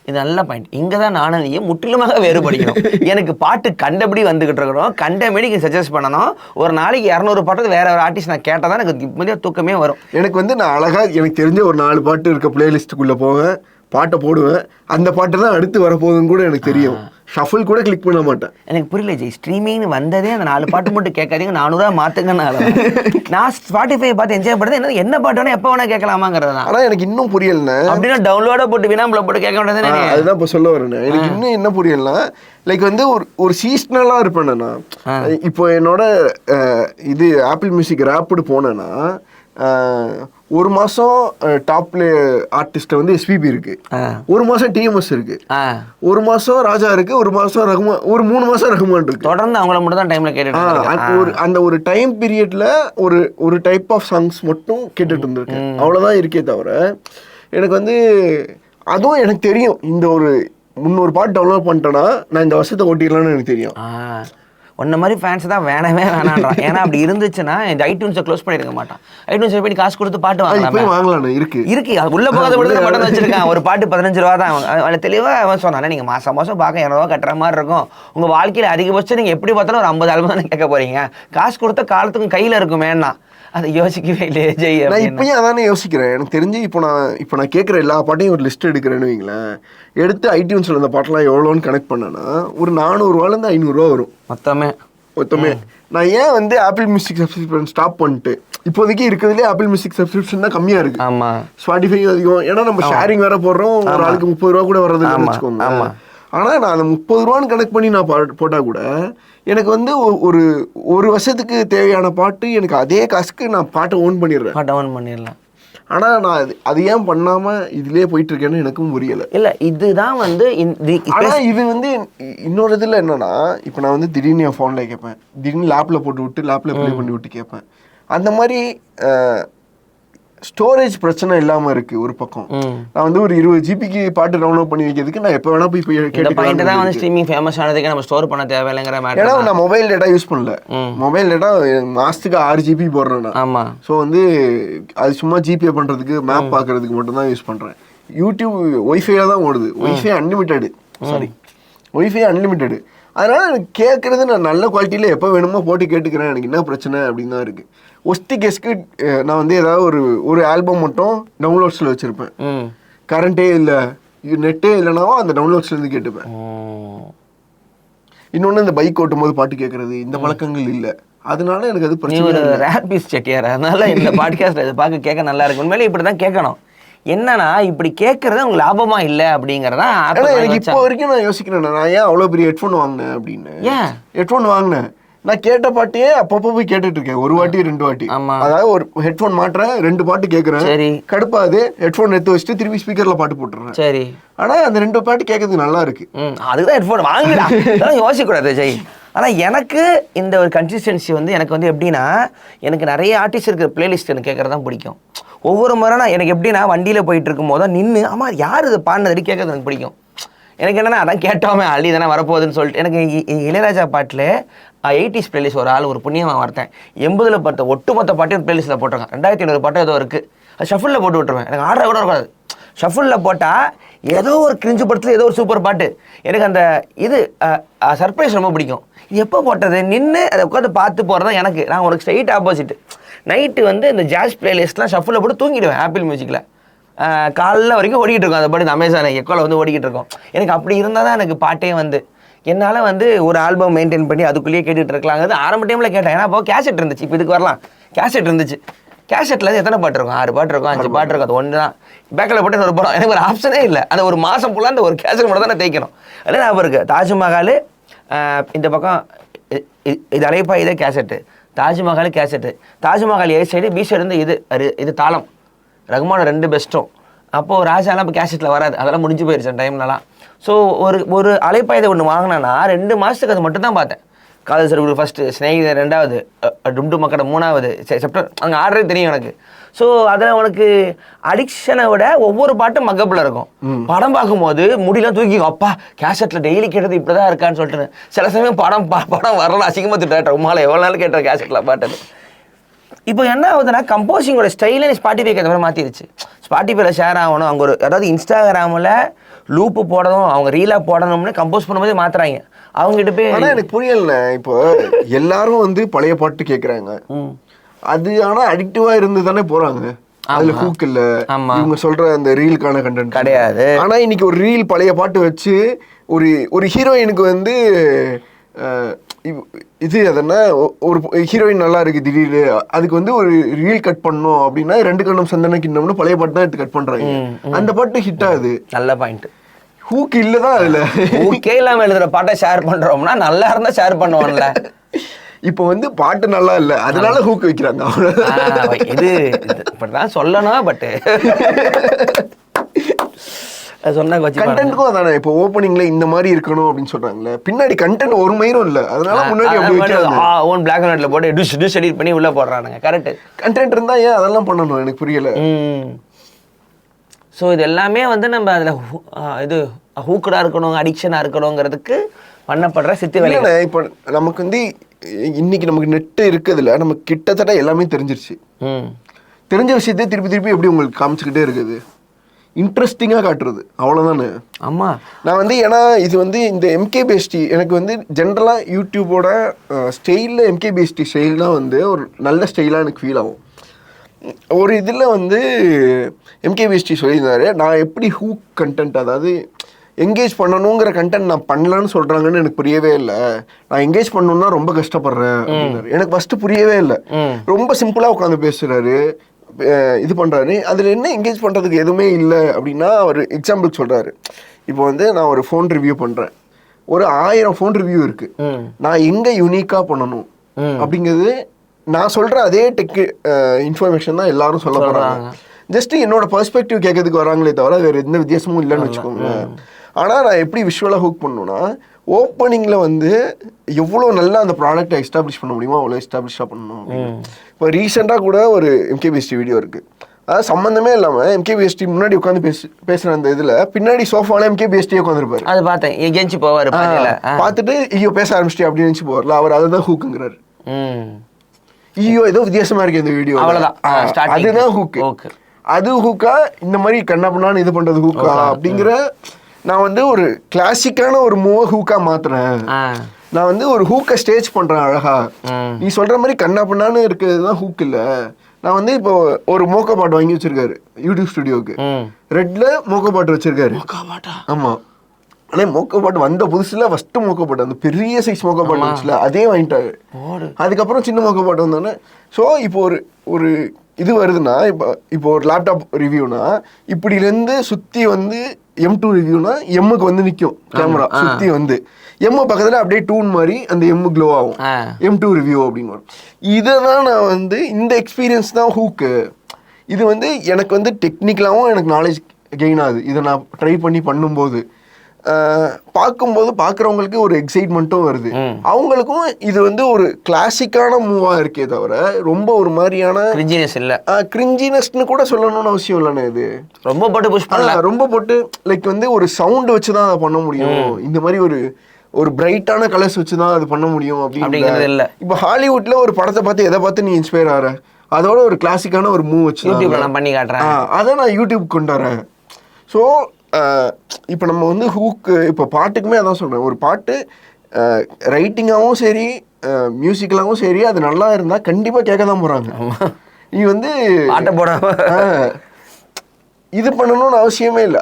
இது நல்ல பாயிண்ட். இங்கே தான் நானும் நீயும் முற்றிலுமாக வேறுபடிக்கணும். எனக்கு பாட்டு கண்டபடி வந்துகிட்டு இருக்கிறோம், கண்டபடிக்கு சஜஸ்ட் பண்ணணும். ஒரு நாளைக்கு 200 பாட்டு வேற ஒரு ஆர்டிஸ்ட் நான் கேட்டால் தான் எனக்கு இப்போதைய தூக்கமே வரும். எனக்கு வந்து நான் அழகாக எனக்கு தெரிஞ்ச ஒரு 4 பாட்டு இருக்க பிளேலிஸ்ட்டுக்குள்ளே போவேன், பாட்டை போடுவேன். அந்த பாட்டு தான் அடுத்து வரப்போகுதுன்னு கூட எனக்கு தெரியும். ஷஃபிள் கூட கிளிக் பண்ண மாட்டேன். எனக்கு புரியல ஜெய், ஸ்ட்ரீமிங் வந்ததே அந்த 4 பாட்டு மட்டும் கேட்காதீங்க, 400 மாற்றுங்கன்னு. நான் ஸ்பாட்டிஃபை பார்த்து என்ஜாய் பண்ணுறது என்ன பாட்டு வேணா எப்போ வேணா கேட்கலாமாங்கிறது தான். ஆனால் எனக்கு இன்னும் புரியலண்ணே. அப்படின்னா டவுன்லோட போட்டு வினாம்பில் போட்டு கேட்க வேண்டியது. அதுதான் இப்போ சொல்ல வரேன். எனக்கு இன்னும் என்ன புரியலன்னா, லைக் வந்து ஒரு சீஸ்னலாக இருப்பேன்னா, இப்போ என்னோட இது ஆப்பிள் மியூசிக் ரேப்பிடு போனேன்னா, ஒரு மாதம் டாப்ல ஆர்டிஸ்ட் வந்து எஸ்பிபி இருக்கு, ஒரு மாதம் டிஎம்எஸ் இருக்கு, ஒரு மாதம் ராஜா இருக்கு, ஒரு மாதம் ரகுமான், ஒரு 3 மாதம் ரகுமான் இருக்கு. தொடர்ந்து அவங்கள மட்டும் தான் டைம்ல கேட்டுட்டு அந்த ஒரு டைம் பீரியட்ல ஒரு டைப் ஆஃப் சாங்ஸ் மட்டும் கேட்டுட்டு இருந்திருக்கேன். அவ்வளோதான் இருக்கே தவிர எனக்கு வந்து அதுவும் எனக்கு தெரியும். இந்த ஒரு 300 பாட்டு டவுன்லோட் பண்ணிட்டேன்னா நான் இந்த வருஷத்தை ஓட்டிடலான்னு எனக்கு தெரியும். உன்ன மாதிரி ஃபேன்ஸ் தான் வேணவே வேணான்றான். ஏன்னா அப்படி இருந்துச்சுன்னா இந்த ஐடியூன்ஸை க்ளோஸ் பண்ணிருக்க மாட்டான். ஐடியூன்ஸை போய் காசு கொடுத்து பாட்டு வாங்கலாம். இருக்கு அது உள்ள போகாத மட்டும் மட்டும் வச்சிருக்கான். ஒரு பாட்டு 15 ரூபா தான். அவன் தெளிவாக அவன் சொன்னானே, நீங்கள் மாதம் பார்க்க 200 ரூபா கட்டுற மாதிரி இருக்கும். உங்கள் வாழ்க்கையில் அதிகபட்சம் நீங்கள் எப்படி பார்த்தாலும் ஒரு 50 ஆல்பம் தானே கேட்க போறீங்க. காசு கொடுத்த காலத்துக்கும் கையில் இருக்குமேன்னா அதை யோசிக்கவே இல்லையே ஜெய். நான் இப்பயும் அதானே யோசிக்கிறேன். எனக்கு தெரிஞ்சு இப்போ நான் கேட்குற எல்லா பாட்டையும் ஒரு லிஸ்ட் எடுக்கிறேன்னு வைங்களேன். எடுத்து ஐடியூன்ஸில் அந்த பாட்டெல்லாம் எவ்வளோன்னு கனெக்ட் பண்ணேன்னா ஒரு 400 ரூபாலேருந்து 500 ரூபா வரும் மொத்தமே. நான் ஏன் வந்து ஆப்பிள் மியூசிக் சப்ஸ்கிரிப்ஷன் ஸ்டாப் பண்ணிட்டு, இப்போதைக்கு இருக்கிறதுலே ஆப்பிள் மியூசிக் சப்ஸ்கிரிப்ஷன் தான் கம்மியாக இருக்கு. ஸ்பாட்டிஃபை அதிகம். ஏன்னா நம்ம ஷேரிங் வேற போடுறோம். ஒரு ஆளுக்கு 30 ரூபா கூட வர்றதுன்னு வச்சுக்கோங்க. ஆனால் நான் அந்த 30 ரூபான்னு கனெக்ட் பண்ணி நான் போட்டால் கூட எனக்கு வந்து ஒரு வருஷத்துக்கு தேவையான பாட்டு எனக்கு அதே காசுக்கு நான் பாட்டை ஓன் பண்ணிடுறேன். ஆனால் நான் அது ஏன் பண்ணாமல் இதுலேயே போயிட்டு இருக்கேன்னு எனக்கும் புரியலை. இல்லை இதுதான் வந்து ஆனால் இது வந்து இன்னொரு இதில் என்னன்னா, இப்போ நான் வந்து திடீர்னு என் ஃபோனில் கேட்பேன், திடீர்னு லேப்பில் போட்டு விட்டு லேப்பில் ப்ளே பண்ணி விட்டு கேட்பேன். அந்த மாதிரி ஸ்டோரேஜ் பிரச்சனை இல்லாமல் இருக்கு ஒரு பக்கம். நான் வந்து ஒரு 20 ஜிபிக்கு பாட்டு டவுன்லோட் பண்ணி வைக்கிறதுக்கு நான் எப்போ வேணா போய் கேட்டு ஸ்ட்ரீமிங் ஃபேமஸ் ஆனதுக்கு நம்ம ஸ்டோர் பண்ண தேவையில்லைங்கிற மாதிரி. ஏன்னா நான் மொபைல் டேட்டா யூஸ் பண்ணல. மொபைல் டேட்டா மாசத்துக்கு 6 ஜிபி போடுறேன். ஆமாம். ஸோ வந்து அது சும்மா ஜிபே பண்ணுறதுக்கு மேப் பார்க்கறதுக்கு மட்டும் தான் யூஸ் பண்ணுறேன். யூடியூப் ஒய்ஃபைல தான் ஓடுது. Wifi unlimited. அதனால எனக்கு கேட்கறது நான் நல்ல குவாலிட்டியில் எப்போ வேணுமோ போட்டு கேட்டுக்கிறேன். எனக்கு என்ன பிரச்சனை அப்படின்னு தான் இருக்கு. ஒஸ்தி கெஸ்க்கு நான் வந்து ஏதாவது ஒரு ஆல்பம் மட்டும் டவுன்லோட்ஸில் வச்சுருப்பேன். கரண்ட்டே இல்லை, நெட்டே இல்லைனாவும் அந்த டவுன்லோட்ஸ்லேருந்து கேட்டுப்பேன். இன்னொன்று இந்த பைக் ஓட்டும் போது பாட்டு கேட்கறது, இந்த பழக்கங்கள் இல்லை. அதனால எனக்கு அது பிரச்சனை. ஒரு ரேபிஸ் செட்டியார், அதனால இந்த பாட்காஸ்ட் இது பார்க்க கேட்க நல்லா இருக்கும். உண்மையிலே இப்படி தான் கேட்கணும். என்னன்னா இப்படி கேட்கறது உங்களுக்கு லாபமா இல்லை அப்படிங்கிறதா எனக்கு இப்போ வரைக்கும் நான் யோசிக்கிறேன். நான் ஏன் அவ்வளோ பெரிய ஹெட்ஃபோன் வாங்கினேன் அப்படின்னு. ஹெட்ஃபோன் வாங்கினேன், நான் கேட்ட பாட்டையே அப்பப்போ போய் கேட்டுட்டு இருக்கேன். 1 வாட்டி 2 வாட்டி. அதாவது ஒரு ஹெட்ஃபோன் மாட்டுறேன், 2 பாட்டு கேட்கறேன். கடுப்பாது, ஹெட்ஃபோன் எடுத்து வச்சுட்டு திருப்பி ஸ்பீக்கர்ல பாட்டு போட்டுறேன். சரி, ஆனா அந்த 2 பாட்டு கேட்கறதுக்கு நல்லா இருக்கு. அதுதான் ஹெட்ஃபோன் வாங்கிடலாம், யோசிக்க கூடாது ஜெய். ஆனால் எனக்கு இந்த ஒரு கன்சிஸ்டன்சி வந்து எனக்கு வந்து எப்படின்னா, எனக்கு நிறைய ஆர்டிஸ்ட் இருக்கிற பிளேலிஸ்ட் எனக்கு கேட்கறது தான் பிடிக்கும். ஒவ்வொரு முறை நான் எனக்கு எப்படின்னா வண்டியில் போயிட்டு இருக்கும் போது தான் நின்று ஆமாம் யார் இது பாடினது கேட்கறது எனக்கு பிடிக்கும். எனக்கு என்னென்னா அதான் கேட்டோமே அள்ளி தானே வரப்போகுதுன்னு சொல்லிட்டு. எனக்கு இளையராஜா பாட்டில் 80s பிளேலிஸ்ட் ஒரு ஆள் ஒரு புண்ணியமாக வரத்தேன் 80ல் பார்த்த ஒட்டுமொத்த பாட்டையும் பிளேலிஸ்ட்டில் போட்டிருக்கேன். 2500 பாட்டு ஏதோ இருக்குது. அது ஷஃபிளில் போட்டு விட்டுருவேன். எனக்கு ஆர்டர் கூட இருக்காது. ஷஃபிளில் போட்டால் ஏதோ ஒரு கிரிஞ்சு படத்தில் ஏதோ ஒரு சூப்பர் பாட்டு. எனக்கு அந்த இது சர்ப்ரைஸ் ரொம்ப பிடிக்கும். இது எப்போ போட்டது நின்று அதை உட்காந்து பார்த்து போகிறது தான் எனக்கு. நான் ஒரு ஸ்ட்ரைட் ஆப்போசிட். நைட்டு வந்து இந்த ஜாஸ் பிளேலிஸ்ட்லாம் ஷஃபிளில் போட்டு தூங்கிடுவேன். ஆப்பிள் மியூசிக்கில் காலைல வரைக்கும் ஓடிக்கிட்டு இருக்கோம். அதை பாட்டு இந்த அமேசான் எக்கோவில் வந்து ஓடிக்கிட்டு இருக்கோம். எனக்கு அப்படி இருந்தால் தான் எனக்கு பாட்டே வந்து என்னால் வந்து ஒரு ஆல்பம் மெயின்டைன் பண்ணி அதுக்குள்ளேயே கேட்டுட்டு இருக்கலாங்கிறது ஆரம்ப டைமில் கேட்டேன். ஏன்னா அப்போ கேசட் இருந்துச்சு. இப்போ இதுக்கு வரலாம் கேசட் இருந்துச்சு. கேசட்டில் எத்தனை பாட்டு இருக்கும்? 6 பாட்டு இருக்கும், 5 பாட்டு இருக்கும். அது ஒன்று தான் பேக்கில் போட்டு ஒரு படம். எனக்கு ஒரு ஆப்ஷனே இல்லை. அந்த ஒரு மாதம் ஃபுல்லாக அந்த ஒரு கேசட் மட்டும் தான் தேய்க்கணும். அதில் ஞாபகம் இருக்குது. தாஜ்மஹால் இந்த பக்கம் இது அலைப்பா இதே கேசட்டு. தாஜ்மஹால் கேசட்டு. தாஜ்மஹால் ஏ சைடு பி சைடு வந்து இது தாளம். ரகுமான 2 பெஸ்ட்டும். அப்போது ராஜாலாம் இப்போ கேசட்டில் வராது. அதெல்லாம் முடிஞ்சு போயிடுச்சு அந்த டைம்லலாம். ஸோ ஒரு அலைப்பாயுதை ஒன்று வாங்கினேன்னா 2 மாதத்துக்கு அது மட்டும் தான் பார்த்தேன். காதல் சர்வீஸ் ஃபஸ்ட்டு, ஸ்நேகிதர் 2வது, டும்டு மக்கட 3வது, செப்டம்பர் அங்கே ஆர்டரே தெரியும் எனக்கு. ஸோ அதில் உனக்கு அடிக்ஷனை விட ஒவ்வொரு பாட்டும் மக்கப்பில் இருக்கும். படம் பார்க்கும்போது முடியெல்லாம் தூக்கி அப்பா கேசட்டில் டெய்லி கேட்டது இப்படி தான் இருக்கான்னு சொல்லிட்டு சில சமயம் படம் வரலாம் அசிங்கமாக திட்டாட்ட உமால எவ்வளோ நாள் கேட்ட கேசட்டில் பாட்டது. இப்போ என்ன ஆகுதுன்னா கம்போசிங்கோட ஸ்டைலே ஸ்பாட்டிஃபைக்கு அந்த மாதிரி மாற்றிடுச்சு. ஸ்பாட்டிஃபைல ஷேர் ஆகணும். அங்கே ஒரு அதாவது இன்ஸ்டாகிராமில் லூப்பு போடணும் அவங்க ரீலாக போடணும்னு கம்போஸ் பண்ணும்போதே மாத்துறாங்க. அவங்ககிட்ட போய் ஆனால் எனக்கு புரியல, இப்போ எல்லாரும் வந்து பழைய பாட்டு கேட்குறாங்க, அது ஆனால் அடிக்டிவாக இருந்து தானே போகிறாங்க. அதுல ஹூக் இல்ல, இவங்க சொல்ற அந்த ரீலுக்கான கண்டென்ட் கிடையாது. ஆனா இன்னைக்கு ஒரு ரீல் பழைய பாட்டு வச்சு ஒரு ஹீரோயினுக்கு வந்து இது அதென்ன ஒரு ஹீரோயின் நல்லா இருக்கு திடீர்னு அதுக்கு வந்து ஒரு ரீல் கட் பண்ணணும் அப்படின்னா 2 கண்ணம் சந்தன கிண்ணம்னு பழைய பாட்டு தான் எடுத்து கட் பண்றாங்க. அந்த பாட்டு ஹிட் ஆகுது. நல்ல பாயிண்ட். ஹூக் இல்லதான் அதுல. ஹூக்கே இல்லாம எழுதுற பாட்டை ஷேர் பண்றோம்னா நல்லா இருந்தா ஷேர் பண்ணுவான்ல. இப்போ வந்து பாட்டு நல்லா இல்ல அதனால ஹூக் வைக்கிறாங்க. இது இப்படிதான் சொல்லணும். பட் சொன்னா கண்டென்ட்க்கும் அதானே. இப்போ ஓப்பனிங்ல இந்த மாதிரி இருக்கணும் அப்படின்னு சொல்றாங்களே, பின்னாடி கண்டென்ட் ஒரு மயிரும் இல்ல, அதனால முன்னாடி அப்படி வைக்கிறாங்க. ஓன் பிளாக் அண்ட் ஒயிட்ல போட்டு டிஷ் எடிட் பண்ணி உள்ள போடுறானுங்க. கரெக்ட். கண்டென்ட் இருந்தா ஏன் அதெல்லாம் பண்ணணும் எனக்கு புரியல. ஸோ இது எல்லாமே வந்து நம்ம அதில் இது ஹூக்கடாக இருக்கணும், அடிக்ஷனாக இருக்கணுங்கிறதுக்கு பண்ணப்படுற சித்து வேலை. இப்போ நமக்கு வந்து இன்னைக்கு நமக்கு நெட்டு இருக்குதுல, நமக்கு கிட்டத்தட்ட எல்லாமே தெரிஞ்சிருச்சு. தெரிஞ்ச விஷயத்தை திருப்பி திருப்பி எப்படி உங்களுக்கு காமிச்சுக்கிட்டே இருக்குது, இன்ட்ரெஸ்டிங்காக காட்டுறது, அவ்வளோதானே. ஆமாம். நான் வந்து ஏன்னா இது வந்து இந்த எம்கேபிஎஸ்டி எனக்கு வந்து ஜென்ரலாக யூடியூபோட ஸ்டைலில் எம்கேபிஎஸ்டி ஸ்டைல் தான் வந்து ஒரு நல்ல ஸ்டைலாக எனக்கு ஃபீல் ஆகும். ஒரு இதில் வந்து எம்கேபிஎஸ்டி சொல்லியிருந்தாரு, நான் எப்படி ஹூக் கண்டென்ட், அதாவது என்கேஜ் பண்ணணுங்கிற கண்டென்ட் நான் பண்ணலான்னு சொல்கிறாங்கன்னு எனக்கு புரியவே இல்லை. நான் என்கேஜ் பண்ணணுன்னா ரொம்ப கஷ்டப்படுறேன் அப்படின்னாரு. எனக்கு ஃபஸ்ட்டு புரியவே இல்லை. ரொம்ப சிம்பிளாக உட்காந்து பேசுகிறாரு, இது பண்ணுறாரு. அதில் என்ன என்கேஜ் பண்ணுறதுக்கு எதுவுமே இல்லை அப்படின்னா அவர் எக்ஸாம்பிள் சொல்கிறாரு. இப்போ வந்து நான் ஒரு ஃபோன் ரிவ்யூ பண்ணுறேன், ஒரு 1000 ஃபோன் ரிவ்யூ இருக்குது, நான் எங்கே யூனிக்காக பண்ணணும் அப்படிங்கிறது நான் சொல்கிற அதே டெக் இன்ஃபர்மேஷன் தான் எல்லாரும் சொல்ல போகிறாங்க. ஜஸ்ட் என்னோட பெர்ஸ்பெக்டிவ் கேட்கறதுக்கு வராங்களே தவிர வேறு எந்த வித்தியாசமும் இல்லைன்னு வச்சுக்கோங்க. ஆனால் நான் எப்படி விஷுவலாக ஹூக் பண்ணணும்னா, ஓப்பனிங்கில் வந்து எவ்வளோ நல்லா அந்த ப்ராடக்டை எஸ்டாப்ளிஷ் பண்ண முடியுமோ அவ்வளோ எஸ்டாப்ளிஷாக பண்ணணும். இப்போ ரீசெண்டாக கூட ஒரு எம்கேபிஎஸ்டி வீடியோ இருக்குது, அதாவது சம்மந்தமே இல்லாமல் எம்கேபிஎஸ்டி முன்னாடி உட்காந்து பேசுகிற அந்த இதில் பின்னாடி சோஃபாவில் எம்கேபிஎஸ்டியே உட்காந்துருப்பாரு. அது பார்த்தேன், எங்கேச்சு போவார், பார்த்துட்டு ஐயோ பேச ஆரம்பிச்சிட்டே அப்படின்னு நினச்சி போவார்ல, அவர் அதை தான் ஹூக்குங்கிறாரு. ஐயோ ஏதோ வித்தியாசமா இருக்கு இந்த வீடியோ, அவ்வளோதான், அதுதான் ஹூக்கு. அது ஹூக்கா, இந்த மாதிரி கண்ணாப்பண்ணான்னு இது பண்ணுறது ஹூக்கா அப்படிங்கிற, நான் வந்து ஒரு கிளாசிக்கான ஒரு மூவ் ஹூக்கா மாத்துறேன். நான் வந்து ஒரு ஹூக்கை ஸ்டேஜ் பண்றேன் அழகா. நீ சொல்ற மாதிரி கண்ணாப்பண்ணான்னு இருக்கிறது தான் ஹூக் இல்லை. நான் வந்து இப்போ ஒரு மோக்கோ பாட்டு வாங்கி வச்சிருக்காரு யூடியூப் ஸ்டுடியோக்கு, ரெட்ல மோக்கோ பாட்டு வச்சிருக்காரு. ஆமா, ஆனால் மோக்கோ பாட்டு வந்த புதுசுல ஃபர்ஸ்ட் மோக்கோ பாட்டு அந்த பெரிய சைஸ் மோக்கோ பாட்டு வந்துச்சுல அதே வாங்கிட்டாரு. அதுக்கப்புறம் சின்ன மோக்கோ பாட்டு வந்தோடனே, ஸோ இப்போ ஒரு இது வருதுன்னா, இப்போ ஒரு லேப்டாப் ரிவ்யூனா இப்படிலேருந்து சுற்றி வந்து M2 ரிவ்யூனா எம்முக்கு வந்து நிற்கும் கேமரா சுற்றி வந்து, எம்மு பக்கத்தில் அப்படியே டூன் மாதிரி அந்த எம்மு க்ளோ ஆகும், M2 ரிவ்யூ அப்படின்னு வரும். இதை தான் நான் வந்து இந்த எக்ஸ்பீரியன்ஸ் தான் ஹூக்கு. இது வந்து எனக்கு வந்து டெக்னிக்கலாகவும் எனக்கு நாலேஜ் கெயின் ஆகுது. இதை நான் ட்ரை பண்ணி பண்ணும்போது பார்க்கும்போது பார்க்குறவங்களுக்கு ஒரு எக்ஸைட்மெண்ட்டும் வருது, அவங்களுக்கும் இது வந்து ஒரு கிளாசிக்கான மூவாக இருக்கே தவிர ரொம்ப ஒரு மாதிரியான கிரிஞ்சினஸ் இல்லை. கிரிஞ்சினஸ்ன்னு கூட சொல்லணும்னு அவசியம் இல்லைண்ணே. இது ரொம்ப போட்டு புஷ் பண்ணலாம், ரொம்ப போட்டு லைக் வந்து ஒரு சவுண்டு வச்சு தான் அதை பண்ண முடியும், இந்த மாதிரி ஒரு பிரைட்டான கலர்ஸ் வச்சு தான் அது பண்ண முடியும் அப்படிங்கிறது இல்லை. இப்போ ஹாலிவுட்ல ஒரு படத்தை பார்த்து எதை பார்த்து நீ இன்ஸ்பயர் ஆகிற, அதோட ஒரு கிளாசிக்கான ஒரு மூவ் வச்சு யூடியூப்ல நான் பண்ணி காட்டுறேன், அதை நான் யூடியூப் கொண்டு வரேன். ஸோ இப்போ நம்ம வந்து ஹூக்கு, இப்போ பாட்டுக்குமே அதான் சொல்கிறேன், ஒரு பாட்டு ரைட்டிங்காகவும் சரி மியூசிக்கலாகவும் சரி அது நல்லா இருந்தால் கண்டிப்பாக கேட்க தான் போகிறாங்க. நீ வந்து பாட்டை போட இது பண்ணணும்னு அவசியமே இல்லை.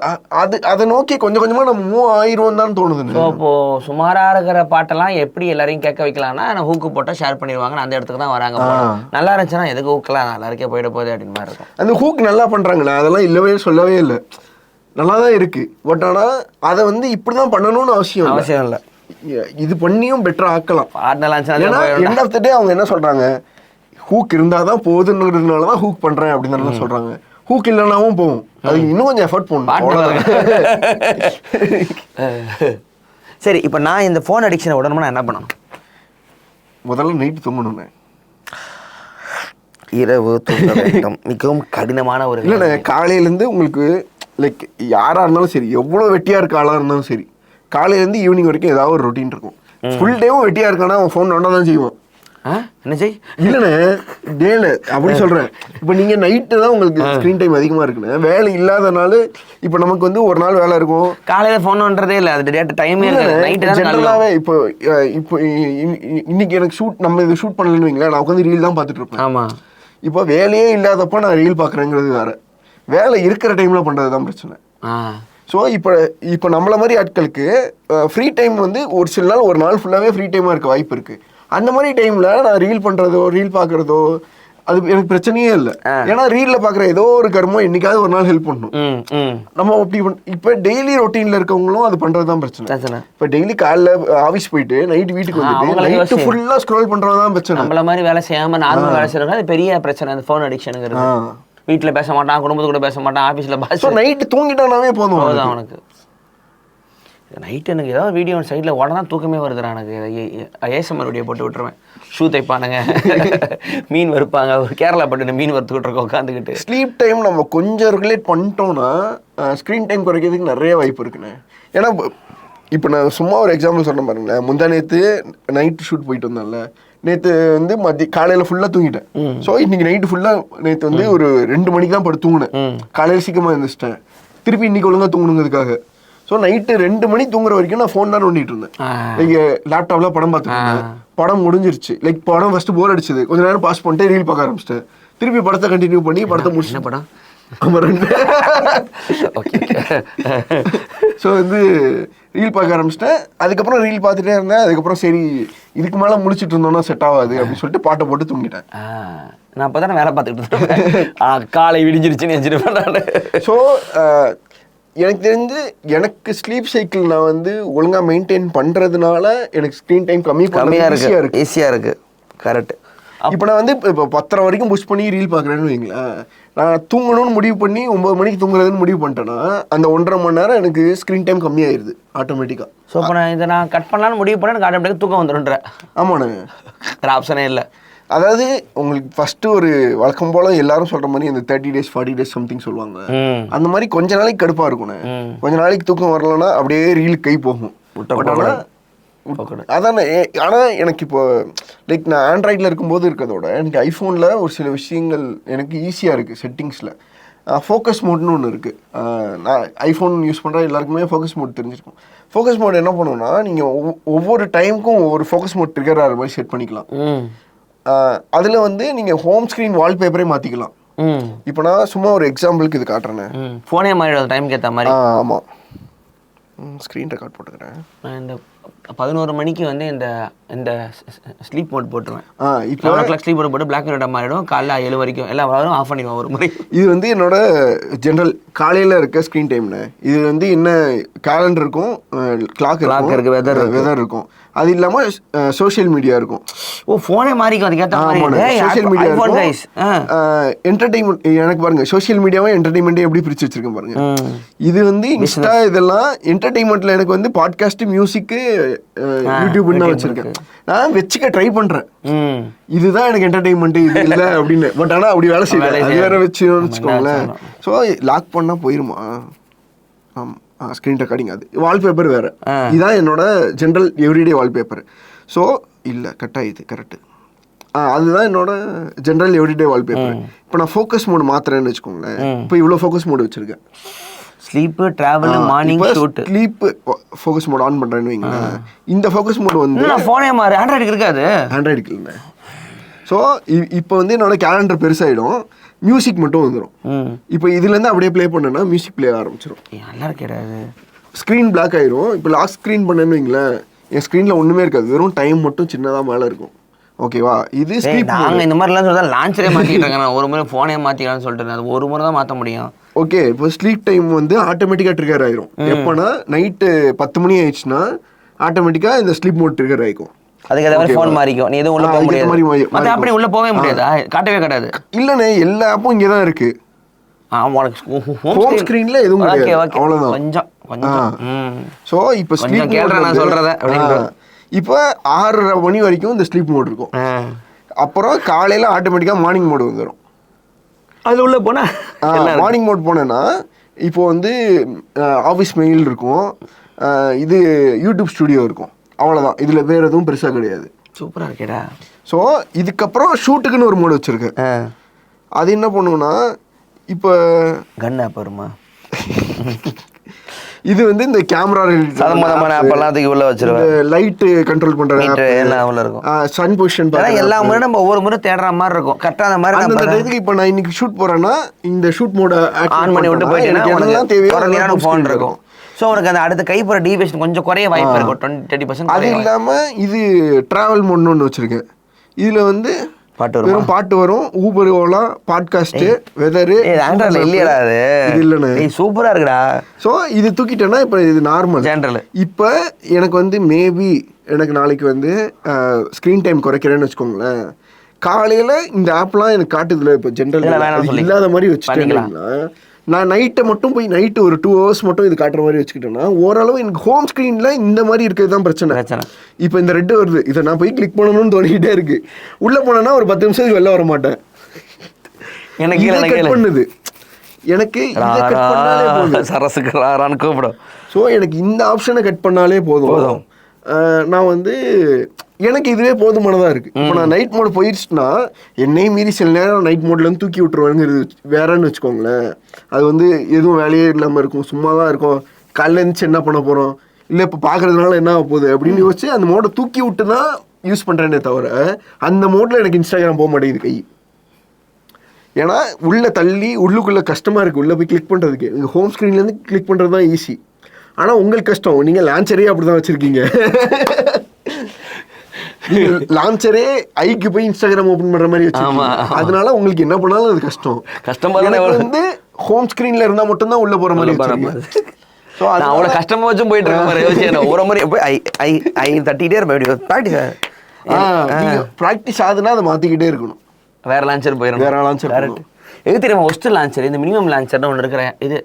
அதை நோக்கி கொஞ்சம் கொஞ்சமாக நம்ம மூவ் ஆயிரும் தான் தோணுது. ஸோ இப்போது சுமாராக இருக்கிற பாட்டெல்லாம் எப்படி எல்லாரையும் கேட்க வைக்கலாம்னா, நான் ஹூக்கு போட்டால் ஷேர் பண்ணிடுவாங்க, அந்த இடத்துக்கு தான் வராங்க. நல்லா இருந்துச்சுன்னா எதுக்கு ஹூக்கெலாம் நல்லா இருக்கே போயிட போகுது அப்படின்னு மாதிரி இருக்கும். அந்த ஹூக் நல்லா பண்ணுறாங்களே அதெல்லாம் இல்லவே சொல்லவே இல்லை, நல்லா தான் இருக்கு. பட் ஆனால் அதை வந்து இப்படி தான் பண்ணணும்னு அவசியம் இல்லை, இது பண்ணியும் பெட்டராக ஆக்கலாம். ஏன்னா எண்ட் ஆஃப் த டே அவங்க என்ன சொல்கிறாங்க, ஹூக் இருந்தால் தான் போகுதுன்றதுனால தான் ஹூக் பண்ணுறேன் அப்படின்னு தான் சொல்கிறாங்க. ஹூக் இல்லைனாவும் போகும், அதுக்கு இன்னும் கொஞ்சம் எஃபர்ட் போடணும். சரி, இப்போ நான் இந்த ஃபோன் அடிக்ஷனை உடனே என்ன பண்ணணும்? முதல்ல நைட்டு தூங்கணுங்க, இரவு தூங்க வேண்டும். மிகவும் கடினமான ஒரு இல்லைண்ணே. காலையிலேருந்து உங்களுக்கு லைக் யாராக இருந்தாலும் சரி, எவ்வளோ வெட்டியாக இருக்க ஆளாக இருந்தாலும் சரி, காலையிலேருந்து ஈவினிங் வரைக்கும் ஏதாவது ஒரு ரொட்டீன் இருக்கும். ஃபுல் டேவும் வெட்டியாக இருக்கானா அவன் ஃபோன் நோண்டா தான் செய்வான். என்ன செய் இல்லைண்ணே டேல அப்படி சொல்கிறேன். இப்போ நீங்கள் நைட்டு தான் உங்களுக்கு ஸ்க்ரீன் டைம் அதிகமாக இருக்குண்ணே. வேலை இல்லாதனால இப்போ நமக்கு வந்து ஒரு நாள் வேலை இருக்கும், காலையில் ஃபோன் பண்ணுறதே இல்லை, அது டேட் டைமே இல்லை, நைட்டு தான். ஜென்ரலாகவே இப்போ இன்னைக்கு எனக்கு நம்ம இது ஷூட் பண்ணலன்னு வைங்களேன், நான் உட்காந்து ரீல் தான் பார்த்துட்டு இருப்பேன். ஆமாம். இப்போ வேலையே இல்லாதப்போ நான் ரீல் பார்க்குறேங்கிறது வேறு, வேலை இருக்கிற டைமில் பண்ணுறது தான் பிரச்சனை. ஸோ இப்போ நம்மள மாதிரி ஆட்களுக்கு ஃப்ரீ டைம் வந்து ஒரு சில நாள் ஒரு நாள் ஃபுல்லாகவே ஃப்ரீ டைமாக இருக்க வாய்ப்பு இருக்குது. அந்த மாதிரி டைமில் நான் ரீல் பண்ணுறதோ ரீல் பார்க்குறதோ அது எனக்கு பிரச்சனையே இல்லை. ஏன்னா ரீலில் பார்க்குற ஏதோ ஒரு கர்மம் என்னைக்காவது ஒரு நாள் ஹெல்ப் பண்ணணும். நம்ம அப்படி இப்போ டெய்லி ரொட்டீனில் இருக்கவங்களும் அது பண்ணுறது தான் பிரச்சனை. இப்போ டெய்லி காலைல ஆஃபீஸ் போயிட்டு நைட்டு வீட்டுக்கு வந்துட்டு நைட்டு ஃபுல்லாக ஸ்க்ரோல் பண்ணுறது தான் பிரச்சனை. நம்மள மாதிரி வேலை செய்யாமல் நார்மல் வேலை செய்யறது அது பெரிய பிரச்சனை. அந்த ஃபோன் அடிக்ஷனுங்கிறது வீட்டில் பேச மாட்டான், குடும்பத்து கூட பேச மாட்டான், ஆஃபீஸில் பேச. நைட்டு தூங்கிட்டானாவே போதும் அவனுக்கு. நைட்டு எனக்கு ஏதாவது வீடியோ சைடில் உடனே தூக்கமே வருதுடா எனக்கு. ஏஎஸ்எம்ஆர் வீடியோ போட்டு விட்டுருவேன். ஷூ தைப்பானுங்க, மீன் வறுப்பாங்க, ஒரு கேரளா பட்டு மீன் வறுத்துக்கிட்டு இருக்கோம் உட்காந்துக்கிட்டு. ஸ்லீப் டைம் நம்ம கொஞ்சம் ரெகுலேட் பண்ணிட்டோம்னா ஸ்க்ரீன் டைம் குறைக்கிறதுக்கு நிறைய வாய்ப்பு இருக்குண்ணே. ஏன்னா இப்போ நான் சும்மா ஒரு எக்ஸாம்பிள் சொன்னேன் பாருங்களேன். முந்தா நேற்று நைட்டு ஷூட் போயிட்டு வந்தேன்ல, நேற்று வந்து காலையில் ஃபுல்லாக தூங்கிட்டேன். ஸோ இன்னைக்கு நைட்டு ஃபுல்லாக நேற்று வந்து ஒரு 2 மணிக்கு தான் படுத்து தூங்கினேன். காலையில் சீக்கிரமாக எழுந்திரிச்சிட்டேன், திருப்பி இன்னைக்கு ஒழுங்காக தூங்கணுங்கிறதுக்காக. ஸோ நைட்டு 2 மணி தூங்குற வரைக்கும் நான் ஃபோன் தான் நோண்டிட்டு இருந்தேன். லைக் லேப்டாப்ல படம் பார்த்துட்டு இருந்தேன். படம் முடிஞ்சிருச்சு. லைக் படம் ஃபர்ஸ்ட் போர் அடிச்சது, கொஞ்ச நேரம் பாஸ் பண்ணிட்டு ரீல் பார்க்க ஆரம்பிச்சிட்டேன். திருப்பி படத்தை கண்டினியூ பண்ணி படத்தை முடிச்சு படம் ஸோ வந்து ரீல் பார்க்க ஆரம்பிச்சிட்டேன். அதுக்கப்புறம் ரீல் பார்த்துட்டே இருந்தேன். அதுக்கப்புறம் சரி இதுக்கு மேலே முடிச்சுட்டு இருந்தோம்னா செட் ஆகாது அப்படின்னு சொல்லிட்டு பாட்டை போட்டு தூங்கிட்டேன். நான் அப்போ தானே வேலை பார்த்துக்கிட்டு இருந்தேன், காலை விடிஞ்சிருச்சுன்னு நினச்சிட்டு. ஸோ எனக்கு தெரிஞ்சு எனக்கு ஸ்லீப் சைக்கிள் நான் வந்து ஒழுங்காக மெயின்டைன் பண்ணுறதுனால எனக்கு ஸ்க்ரீன் டைம் கம்மியாக இருக்கு, ஈஸியாக இருக்குது. கரெக்ட். இப்போ நான் வந்து இப்போ 10:30 வரைக்கும் புஷ் பண்ணி ரீல் பார்க்குறேன்னு வைங்களேன். நான் தூங்கணும்னு முடிவு பண்ணி 9 மணிக்கு தூங்குறதுன்னு முடிவு பண்ணிட்டேன்னா அந்த 1.5 மணி நேரம் எனக்கு ஸ்க்ரீன் டைம் கம்மியாயிருது ஆட்டோமேட்டிக்காக. ஸோ இப்போ நான் இதை நான் கட் பண்ணலான்னு முடிவு பண்ணேன், எனக்கு ஆட்டோமேட்டிக்காக தூக்கம் வந்துடுன்றேன். ஆமாண்ணே, வேறு ஆப்ஷனே இல்லை. அதாவது உங்களுக்கு ஃபஸ்ட்டு ஒரு வழக்கம் போல் எல்லாரும் சொல்கிற மாதிரி அந்த 30 days 40 days சம்திங் சொல்லுவாங்க. அந்த மாதிரி கொஞ்ச நாளைக்கு கடுப்பாக இருக்குண்ணே. கொஞ்ச நாளைக்கு தூக்கம் வரலன்னா அப்படியே ரீல் கை போகும். அதான். ஆனால் எனக்கு இப்போ லைக் நான் ஆண்ட்ராய்டில் இருக்கும்போது இருக்கிறதோட எனக்கு ஐஃபோனில் ஒரு சில விஷயங்கள் எனக்கு ஈஸியாக இருக்குது. செட்டிங்ஸில் ஃபோக்கஸ் மோட்னு ஒன்று இருக்குது. நான் ஐஃபோன் யூஸ் பண்ணுற எல்லாருக்குமே ஃபோக்கஸ் மோட் தெரிஞ்சிருக்கும். ஃபோக்கஸ் மோட் என்ன பண்ணுவோம்னா நீங்கள் ஒவ்வொரு டைமுக்கும் ஒவ்வொரு ஃபோக்கஸ் மோட் ட்ரிகர் ஆகிற மாதிரி செட் பண்ணிக்கலாம். அதில் வந்து நீங்கள் ஹோம் ஸ்க்ரீன் வால்பேப்பரே மாற்றிக்கலாம். இப்போ நான் சும்மா ஒரு எக்ஸாம்பிளுக்கு இது காட்டுறேன். ஃபோனே மாறிடும் டைமுக்கு ஏற்ற மாதிரி. ஆமாம், ஸ்க்ரீன் ரெக்கார்ட் போட்டுக்கிறேன். இந்த 11 மணிக்கு வந்து இந்த ஸ்லீப் மோட் போட்டுருவேன். இப்போ 11 ஸ்லீப் மோட் போட்டு பிளாக் அண்ட் ஒயிட் மாறிடும். காலைல 7 வரைக்கும் எல்லா வரும் ஆஃப் பண்ணிடுவோம் ஒரு முறை. இது வந்து என்னோட ஜென்ரல் காலையில் இருக்க ஸ்க்ரீன் டைம்னு. இது வந்து என்ன கேலண்டர் இருக்கும், கிளாக் இருக்கு, வெதர் இருக்கும். அது இல்லாமல் சோஷியல் மீடியா இருக்கும். ஓ, ஃபோனே மாறிக்கும் அதுக்கேற்ற மாதிரி. Social media entertainment. எனக்கு பாருங்க சோஷியல் மீடியாவும் என்டர்டைன்மெண்ட்டையும் எப்படி பிரிச்சு வச்சிருக்கேன் பாருங்க. இது வந்து இன்ஸ்டா இதெல்லாம் என்டர்டைன்மெண்ட்ல எனக்கு வந்து பாட்காஸ்ட், மியூசிக்கு, யூடியூப் தான் வச்சிருக்கேன். நான் வச்சுக்க ட்ரை பண்றேன். இதுதான் எனக்கு என்டர்டைன்மெண்ட், இது இல்லை அப்படின்னு. பட் ஆனால் அப்படி வேலை செய்யல. அது வேற வச்சுக்கோங்களேன். ஸோ லாக் பண்ணா போயிருமா? Screen recording. அது வால்பேப்பர் வேறு. இதுதான் என்னோட ஜென்ரல் எவ்ரிடே வால்பேப்பர். ஸோ இல்லை கட் ஆகிடுது, கரெக்டு. அதுதான் என்னோட ஜென்ரல் எவ்ரிடே வால்பேப்பர். இப்போ நான் ஃபோக்கஸ் மோட் மாத்திரேன்னு வச்சுக்கோங்களேன். இப்போ இவ்வளோ ஃபோக்கஸ் மோட் வச்சுருக்கேன். Sleep, travel, morning shoot. Sleep focus mode on பண்ணுறேன்னு வைங்க. இந்த ஃபோக்கஸ் மோட் வந்து ஃபோனே மாறு, ஆண்ட்ராய்டுக்கு இருக்காது. ஆண்ட்ராய்டுக்கு இல்லை. ஸோ இப்போ வந்து என்னோட கேலண்டர் பெருசாகிடும், மியூசிக் மட்டும் வந்துடும். இப்போ இதுலேருந்து அப்படியே ப்ளே பண்ணேன்னா மியூசிக் ப்ளே ஆரம்பிச்சிடும். நல்லா கிடையாது. ஸ்க்ரீன் பிளாக் ஆயிரும். இப்போ லாக் ஸ்க்ரீன் பண்ணேன்னு வைங்களேன், என் ஸ்க்ரீனில் ஒன்றுமே இருக்காது, வெறும் டைம் மட்டும் சின்னதாக மேலே இருக்கும். ஓகேவா? இது ஸ்லீப். நாங்கள் இந்த மாதிரிலாம் சொல்லிட்டு லான்ச்சரே மாற்றிக்கிட்டாங்க. நான் ஒரு முறை ஃபோனே மாற்றிக்கலாம்னு சொல்லிட்டு அது ஒரு முறை தான் மாற்ற முடியும். ஓகே, இப்போ ஸ்லீப் டைம் வந்து ஆட்டோமேட்டிக்காக ட்ரிகர் ஆயிரும். எப்போனா நைட்டு 10 மணி ஆயிடுச்சுன்னா ஆட்டோமேட்டிக்காக இந்த ஸ்லீப் மோட் ட்ரிகர் ஆகிக்கும். அதுக்கு ஏதாவது ஃபோன் மாறிக்கும். நீ எதுவும் உள்ள போக முடியாது. மற்ற அப்படி உள்ள போகவே முடியாதா? காட்டவே காட்டாது. இல்லைண்ணே, எல்லா ஆப்பும் இங்கே தான் இருக்கு. ஹோம் ஸ்க்ரீன்ல எதுவும் கிடையாது. அவ்வளோதான். கொஞ்சம் ஸோ இப்போ ஸ்லீப் கேள்றேன் நான் சொல்றத. இப்போ 6:30 மணி வரைக்கும் இந்த ஸ்லீப் மோட் இருக்கும். அப்புறம் காலையில் ஆட்டோமேட்டிக்காக மார்னிங் மோட் வந்துடும். அது உள்ள போனா மார்னிங் மோட் போனேன்னா இப்போ வந்து ஆஃபீஸ் மெயில் இருக்கும், இது யூடியூப் ஸ்டுடியோ இருக்கும். அவ்வளோதான். இதில் வேறு எதுவும் பெருசாக கிடையாது. சூப்பராக இருக்கேடா. ஸோ இதுக்கப்புறம் ஷூட்டுக்குன்னு ஒரு மோடு வச்சுருக்கேன். அது என்ன பண்ணுவோன்னா இப்போ கன் ஆப் வருமா? இது வந்து இந்த கேமரா ஆப்பெல்லாம் அதுக்கு உள்ள வச்சிருவேன். லைட்டு கண்ட்ரோல் பண்ணுற எல்லாம் உள்ள இருக்கும். சன் பொசிஷன் எல்லா முறை நம்ம ஒவ்வொரு முறை தேடுற மாதிரி இருக்கும். கரெக்டாக அந்த மாதிரி அந்த இதுக்கு இப்போ நான் இன்னைக்கு ஷூட் போகிறேன்னா இந்த ஷூட் மோட ஆன் பண்ணி விட்டு போயிட்டேன்னா தேவையான ஃபோன் இருக்கும். ஸோ உனக்கு அந்த அடுத்த கைப்புற டிவியேஷன் கொஞ்சம் குறைய வாய்ப்பு இருக்கும். 20-30%. அது இல்லாமல் இது ட்ராவல் மோட்னு ஒன்று வச்சுருக்கேன். இதில் வந்து பாட்டு வரும், ஊபர், ஓலா, பாட்காஸ்ட், வெதரு. ஆண்ட்ராய்ட்ல இல்லையடா அது? இது இல்லைண்ணே, சூப்பரா இருக்குடா. ஸோ இது தூக்கிட்டேன்னா இப்போ இது நார்மல் ஜென்ரல். இப்போ எனக்கு வந்து மேபி எனக்கு நாளைக்கு வந்து ஸ்க்ரீன் டைம் குறைக்கிறேன்னு வச்சுக்கோங்களேன். காலையில் இந்த ஆப்லாம் எனக்கு காட்டுதில்ல, இப்போ ஜென்ரல் இல்லாத மாதிரி வச்சுட்டேன்னா நான் நைட்டை மட்டும் போய் நைட்டு ஒரு 2 hours மட்டும் இது காட்டுற மாதிரி வச்சுக்கிட்டேன்னா ஓரளவு எனக்கு ஹோம் ஸ்க்ரீனில் இந்த மாதிரி இருக்கிறது தான் பிரச்சனை. இப்போ இந்த ரெட்டு வருது, இதை நான் போய் கிளிக் பண்ணணும்னு தோணிக்கிட்டே இருக்கு. உள்ளே போனேன்னா ஒரு 10 நிமிஷத்துக்கு வெளில வர மாட்டேன். எனக்கு கட் பண்ணுது, எனக்கு சரசுக்கு கூப்பிடும். ஸோ எனக்கு இந்த ஆப்ஷனை கட் பண்ணாலே போதும். நான் வந்து எனக்கு இதுவே போதுமானதாக இருக்குது. இப்போ நான் நைட் மோட் போயிடுச்சுன்னா என்னையும் மீறி சில நேரம் நைட் மோட்லேருந்து தூக்கி விட்டுருவாங்கிறது வேறன்னு வச்சுக்கோங்களேன். அது வந்து எதுவும் வேலையே இல்லாமல் இருக்கும், சும்மா தான் இருக்கும். காலையில் இருந்துச்சு என்ன பண்ண போகிறோம், இல்லை இப்போ பார்க்குறதுனால என்ன ஆக போகுது அப்படின்னு யோசிச்சு அந்த மோடை தூக்கி விட்டு தான் யூஸ் பண்ணுறேனே தவிர அந்த மோடில் எனக்கு இன்ஸ்டாகிராம் போக மாட்டேங்குது கை. ஏன்னா உள்ளே தள்ளி உள்ளுக்குள்ளே கஷ்டமாக இருக்குது உள்ளே போய் கிளிக் பண்ணுறதுக்கு. எங்கள் ஹோம் ஸ்க்ரீன்லேருந்து கிளிக் பண்ணுறது தான் ஈஸி. ஆனால் உங்களுக்கு கஷ்டம், நீங்கள் லான்ச்சரே அப்படி தான் வச்சுருக்கீங்க. லான்ச்சரே ஐக்கு போய் இன்ஸ்டாகிராம் ஓபன் பண்ற மாதிரி வச்சிருக்கீங்க. அதனால உங்களுக்கு என்ன பண்ணாலும் அது கஷ்டமா வந்து ஹோம் ஸ்கிரீன்ல இருந்தா மட்டும் தான் உள்ள போற மாதிரி வச்சிருக்கீங்க. சோ நான் அவ்வளவு கஷ்டமா வச்சும் போயிட்டு இருக்க மாதிரி யோசிச்சேன். ஒரு முறை போய் ஐ தட்டிட்டே இருப்பேன். ப்ராக்டிஸ் ஆகுதுன்னா அதை மாத்திக்கிட்டே இருக்கணும். வேற லான்ச்சர் போயிடும். வேற லான்ச்சர் எது தெரியுமா? ஒஸ்ட் லான்ச்சர், இந்த மினிமம் லான்ச்சர்னு ஒன்று இருக்கிறேன். இது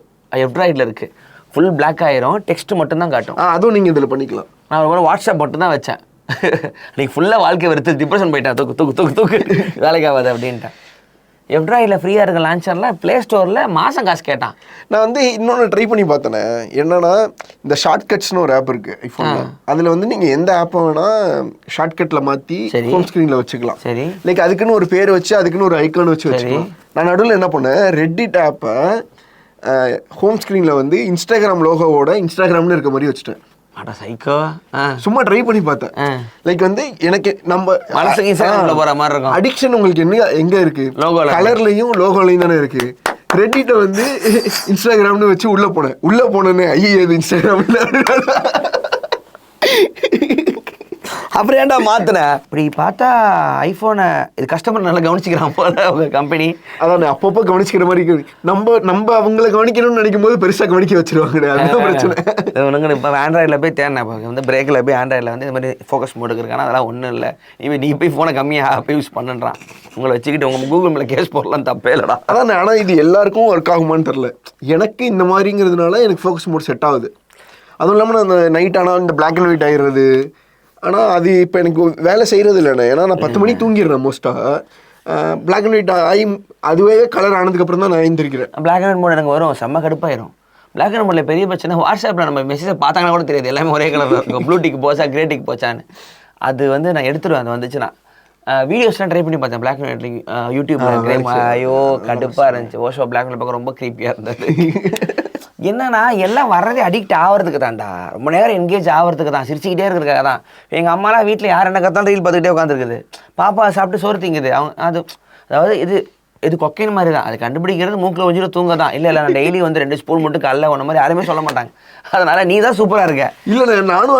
எப்ட்ராய்டில் இருக்கு. ஃபுல் பிளாக் ஆயிரும், டெக்ஸ்ட் மட்டும் தான் காட்டும். அதுவும் நீங்க இதுல பண்ணிக்கலாம். நான் ஒரு வாட்ஸ்அப் மட்டும் தான் வச்சேன். அன்றைக்கி ஃபுல்லாக வாழ்க்கை வெறுத்து டிப்ரெஷன் போயிட்டேன். தூக்கு வேலைக்கு ஆகாது அப்படின்ட்டேன். எப்ட்ராய்டில் ஃப்ரீயாக இருக்க லான்ச்சரில் ப்ளே ஸ்டோரில் மாதம் காசு கேட்டான். நான் வந்து இன்னொன்று ட்ரை பண்ணி பார்த்தேனே, என்னன்னா இந்த ஷார்ட்கட்ஸ்னு ஒரு ஆப் இருக்குது ஐஃபோனில். அதில் வந்து நீங்கள் எந்த ஆப்பை வேணால் ஷார்ட்கட்டில் மாற்றி ஹோம் ஸ்க்ரீனில் வச்சுக்கலாம். சரி, லைக் அதுக்குன்னு ஒரு பேர் வச்சு அதுக்குன்னு ஒரு ஐக்கான் வச்சுக்கலாம். நான் நடுவில் என்ன பண்ணேன், ரெட்டிட் ஆப்பை ஹோம் ஸ்க்ரீனில் வந்து இன்ஸ்டாகிராம் லோகோவோட இன்ஸ்டாகிராம்னு இருக்க மாதிரி வச்சுட்டேன். சும்மா ட்ரை பண்ணி பார்த்தேன். லைக் வந்து எனக்கு நம்ம அடிக்ஷன் உங்களுக்கு என்ன எங்க இருக்கு, கலர்லயும் லோகோலையும் தானே இருக்கு. ரெட்டிட்ட வந்து இன்ஸ்டாகிராம்னு வச்சு உள்ள போனேன்னு ஐயோ இது இன்ஸ்டாகிராம் அப்புறம் ஏன்டா மாத்தினேன். இப்படி பார்த்தா ஐஃபோனை இது கஸ்டமர் நல்லா கவனிச்சுக்கிறான் போல உங்க கம்பெனி. அதான் அப்பப்போ கவனிச்சுக்கிற மாதிரி நம்ம அவங்கள கவனிக்கணும்னு நினைக்கும் போது பெருசாக கவனிக்க வச்சிருவாங்க. அதுதான் பிரச்சனை. ஒன்றுங்க இப்போ ஆண்ட்ராய்டில் போய் தேடினேன். இப்போ வந்து பிரேக்கில் போய் ஆண்ட்ராய்டில் வந்து இந்த மாதிரி ஃபோக்கஸ் மோடுக்கு இருக்கானா அதெல்லாம் ஒன்றும் இல்லை. நீ போய் ஃபோனை கம்மியாக போய் யூஸ் பண்ணுறான். உங்களை வச்சுக்கிட்டு உங்கள் கூகுள் மேலே கேஸ் போடலாம், தப்பே இல்லைடா. அதான் ஆனால் இது எல்லாருக்கும் ஒர்க் ஆகுமான்னு தெரில. எனக்கு இந்த மாதிரிங்கிறதுனால எனக்கு ஃபோக்கஸ் மோட் செட் ஆகுது. அதுவும் இல்லாமல் நான் அந்த நைட் ஆனால் இந்த பிளாக் அண்ட் ஒயிட் ஆகிடுறது. ஆனால் அது இப்போ எனக்கு வேலை செய்கிறது இல்லைண்ணே. ஏன்னா நான் 10 மணிக்கு தூங்கிடுறேன் மோஸ்ட்டாக. பிளாக் அண்ட் ஒயிட் ஆகி அதுவே கலர் ஆனதுக்கப்புறம் தான் நான் எழுந்திருக்கிறேன். பிளாக் அண்ட் ஒயிட் மோட் எனக்கு வரும், செம்ம கடுப்பாயிரும். பிளாக் அண்ட் ஒயிட்டில் பெரிய பிரச்சனை வாட்ஸ்அப்பில் நம்ம மெசேஜை பார்த்தாங்கன்னா கூட தெரியாது, எல்லாமே ஒரே கலரில் இருக்கும். ப்ளூ டிக் போச்சா கிரே டிக் போச்சான்னு அது வந்து நான் எடுத்துருவேன். அது வந்துச்சுன்னா வீடியோஸ்லாம் ட்ரை பண்ணி பார்த்தேன் பிளாக் அண்ட் ஒயிட்ல யூடியூப்பில். ஐயோ கடுப்பாக இருந்துச்சு. ஓஷோ பிளாக் அண்ட் ஒயிட் பார்க்க ரொம்ப க்ரீப்பியாக இருந்தது. என்னன்னா எல்லாம் வர்றதே அடிக்ட் ஆகிறதுக்கு தான்டா, ரொம்ப நேரம் என்கேஜ் ஆகிறதுக்கு தான், சிரிச்சுக்கிட்டே இருக்கிறதுக்காக தான். எங்கள் அம்மாலாம் வீட்டில் யார் என்ன கத்தாலும் ரீல் பார்த்துக்கிட்டே உட்காந்துருக்குது. பாப்பா சாப்பிட்டு சோறு திங்குது. அது அதாவது இது கொக்கைன் மாதிரி தான். அது கண்டுபிடிக்கிறது மூக்கில் வச்சுட்டு தூங்க தான். இல்லை நான் டெய்லி வந்து 2 ஸ்பூன் மட்டும் காலைல ஒன்ற மாதிரி யாருமே சொல்ல மாட்டாங்க. அதனால நீ தான் சூப்பராக இருக்க. இல்லை நானும்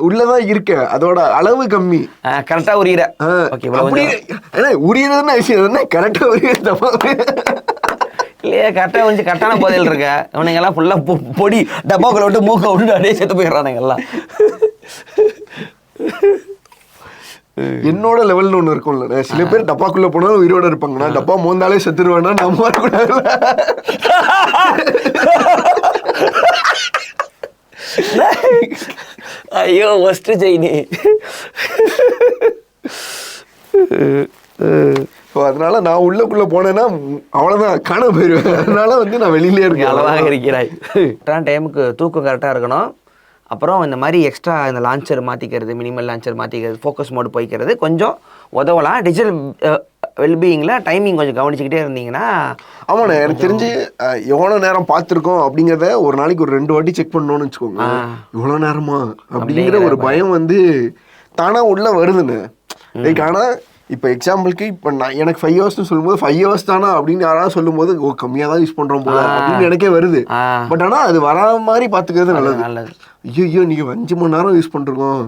உள்ளதான் இருக்கேன், அதோட அளவு கம்மி. கரெக்டாக உரியிற. ஓகே உரியறதுன்னு விஷயம் என்ன, கரெக்டாக உரியது இல்லையே, கரெக்டாக வந்து கரெக்டான போதையில் இருக்க. இவனுங்கெல்லாம் ஃபுல்லாக பொடி டப்பாக்களை விட்டு மூக்கை விட்டு அப்படியே செத்து போயிடுறானுங்கெல்லாம். என்னோட லெவல்னு ஒன்று இருக்கும்ல, சில பேர் டப்பாக்குள்ளே போனாலும் உயிரோட இருப்பாங்க. நான் டப்பா மோந்தாலே செத்துருவேன்னா நம்ம வரக்கூடாது. ஐயோ ஒஸ்ட் ஜெயினி. ஸோ அதனால நான் உள்ளக்குள்ளே போனேன்னா அவ்வளோதான் காண போயிடுவேன். அதனால வந்து நான் வெளியிலே இருக்கேன். அளவாக இருக்கிறாய். டைமுக்கு தூக்கம் கரெக்டாக இருக்கணும். அப்புறம் இந்த மாதிரி எக்ஸ்ட்ரா இந்த லான்ச்சர் மாற்றிக்கிறது, மினிமல் லான்ச்சர் மாற்றிக்கிறது, ஃபோக்கஸ் மோடு போய்க்கிறது, கொஞ்சம் உதவலாம். டிஜிட்டல் வெல்பீயிங்கில் டைமிங் கொஞ்சம் கவனிச்சுக்கிட்டே இருந்தீங்கன்னா. ஆமாண்ணே, எனக்கு தெரிஞ்சு எவ்வளோ நேரம் பார்த்துருக்கோம் அப்படிங்கிறத ஒரு நாளைக்கு ஒரு 2 வாட்டி செக் பண்ணணும்னு வச்சுக்கோங்க. இவ்வளோ நேரமா அப்படிங்கிற ஒரு பயம் வந்து தானாக உள்ள வருதுண்ணே. லைக் ஆனால் இப்போ எக்ஸாம்பிளுக்கு இப்போ நான் எனக்கு 5 ஹவர்ஸ்னு சொல்லும்போது 5 ஹவர்ஸ் தானா அப்படின்னு யாராவது சொல்லும்போது கம்மியாக தான் யூஸ் பண்ணுறோம் போல அப்படின்னு எனக்கே வருது. பட் ஆனால் அது வராத மாதிரி பார்த்துக்கிறது நல்லது. ஐயோ நீங்கள் 5 மணி நேரம் யூஸ் பண்ணுறோம்,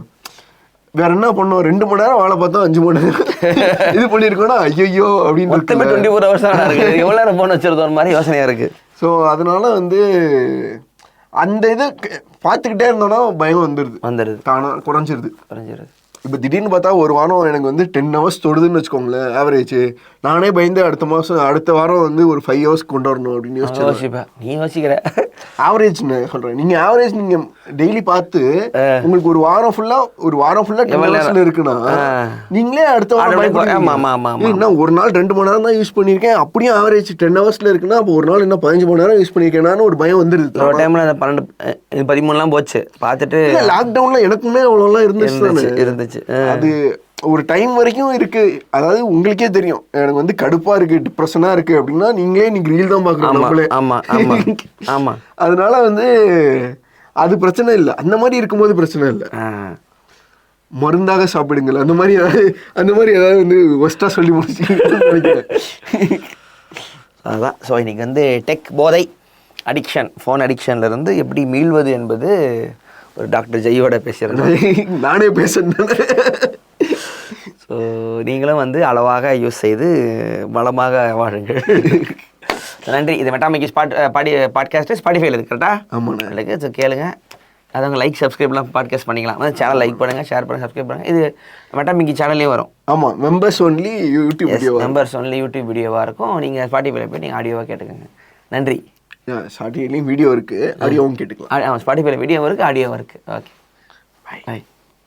வேற என்ன பண்ணோம், 2 மணி நேரம் வேலை பார்த்தோம், 5 மணி நேரம் இது பண்ணியிருக்கோன்னா ஐயோ அப்படின்னு 24 hours தான் இருக்குது. எவ்வளோ நேரம் போன் வச்சிருந்தோம் மாதிரி யோசனையாக இருக்குது. ஸோ அதனால வந்து அந்த இது பார்த்துக்கிட்டே இருந்தோன்னா பயம் வந்துடுது தானாக குறைஞ்சிருது. இப்போ திடீர்னு பார்த்தா ஒரு வாரம் எனக்கு வந்து 10 hours தொடுதுன்னு வச்சுக்கோங்களேன் ஆவரேஜ். நானே பயந்து அடுத்த வாரம் வந்து ஒரு 5 hours கொண்டு வரணும் அப்படின்னு யோசிச்சுப்பேன். நீ யோசிக்கிற ஆவரேஜ்னு சொல்கிறேன். நீங்கள் ஆவரேஜ் நீங்கள் டெய்லி பார்த்து உங்களுக்கு ஒரு வாரம் ஃபுல்லாக 10 hours இருக்குன்னா நீங்களே அடுத்த வாரம் என்ன ஒரு நாள் 2 மணி நேரம் தான் யூஸ் பண்ணியிருக்கேன், அப்படியே ஆவரேஜ் 10 hours இருக்குன்னா அப்போ ஒரு நாள் என்ன 15 மணி நேரம் யூஸ் பண்ணியிருக்கேன்னு ஒரு பயம் வந்துருது. ஒரு டைமில் 12 13 போச்சு பார்த்துட்டு. லாக்டவுனில் எனக்குமே அவ்வளோலாம் இருந்துச்சு. அது ஒரு டைம் வரைக்கும் இருக்கு. அதாவது உங்களுக்கே தெரியும் எனக்கு வந்து கடுப்பா இருக்கு, டிப்ரெஷனா இருக்கு அப்படின்னா நீங்களே நீங்க ரீல் தான் பாக்குறீங்க. அதனால வந்து அது பிரச்சனை இல்லை. அந்த மாதிரி இருக்கும்போது பிரச்சனை இல்லை. மருந்தாக சாப்பிடுங்கள் அந்த மாதிரி ஏதாவது வந்து ஒஸ்டா சொல்லி முடிச்சு அதுதான். ஸோ இன்னைக்கு வந்து டெக் போதை அடிக்ஷன், ஃபோன் அடிக்ஷன்லேருந்து எப்படி மீள்வது என்பது ஒரு டாக்டர் ஜெயோட பேசுகிறேன். நானே பேசுறேன். ஸோ நீங்களும் வந்து அளவாக யூஸ் செய்து பலமாக வாழுங்கள். நன்றி. இது மெட்டாமிக்கி பாட்காஸ்ட்டு ஸ்பாட்டிஃபைல இருக்குது கரெக்டாக? ஆமாம் எனக்கு ஸோ கேளுங்க. அதவங்க லைக் சப்ஸ்கிரைப்லாம் பாட்காஸ்ட் பண்ணிக்கலாம். அந்த சேனல் லைக் பண்ணுங்கள், ஷேர் பண்ணுங்கள், சப்ஸ்கிரைப் பண்ணுங்கள். இது மெட்டாமிக்கி சேனல்லேயும் வரும். ஆமாம், members only YouTube video, members only YouTube வீடியோவாக இருக்கும். நீங்கள் ஸ்பாட்டிஃபைல போய் நீங்கள் ஆடியோவாக கேட்டுக்கோங்க. நன்றி. ஸ்பாட்டிஃபைலையும் வீடியோ இருக்குது, ஆடியோவும் கேட்டுக்கலாம். ஸ்பாட்டிஃபைல வீடியோவும் இருக்குது, ஆடியோவும் இருக்குது. ஓகே, பாய்.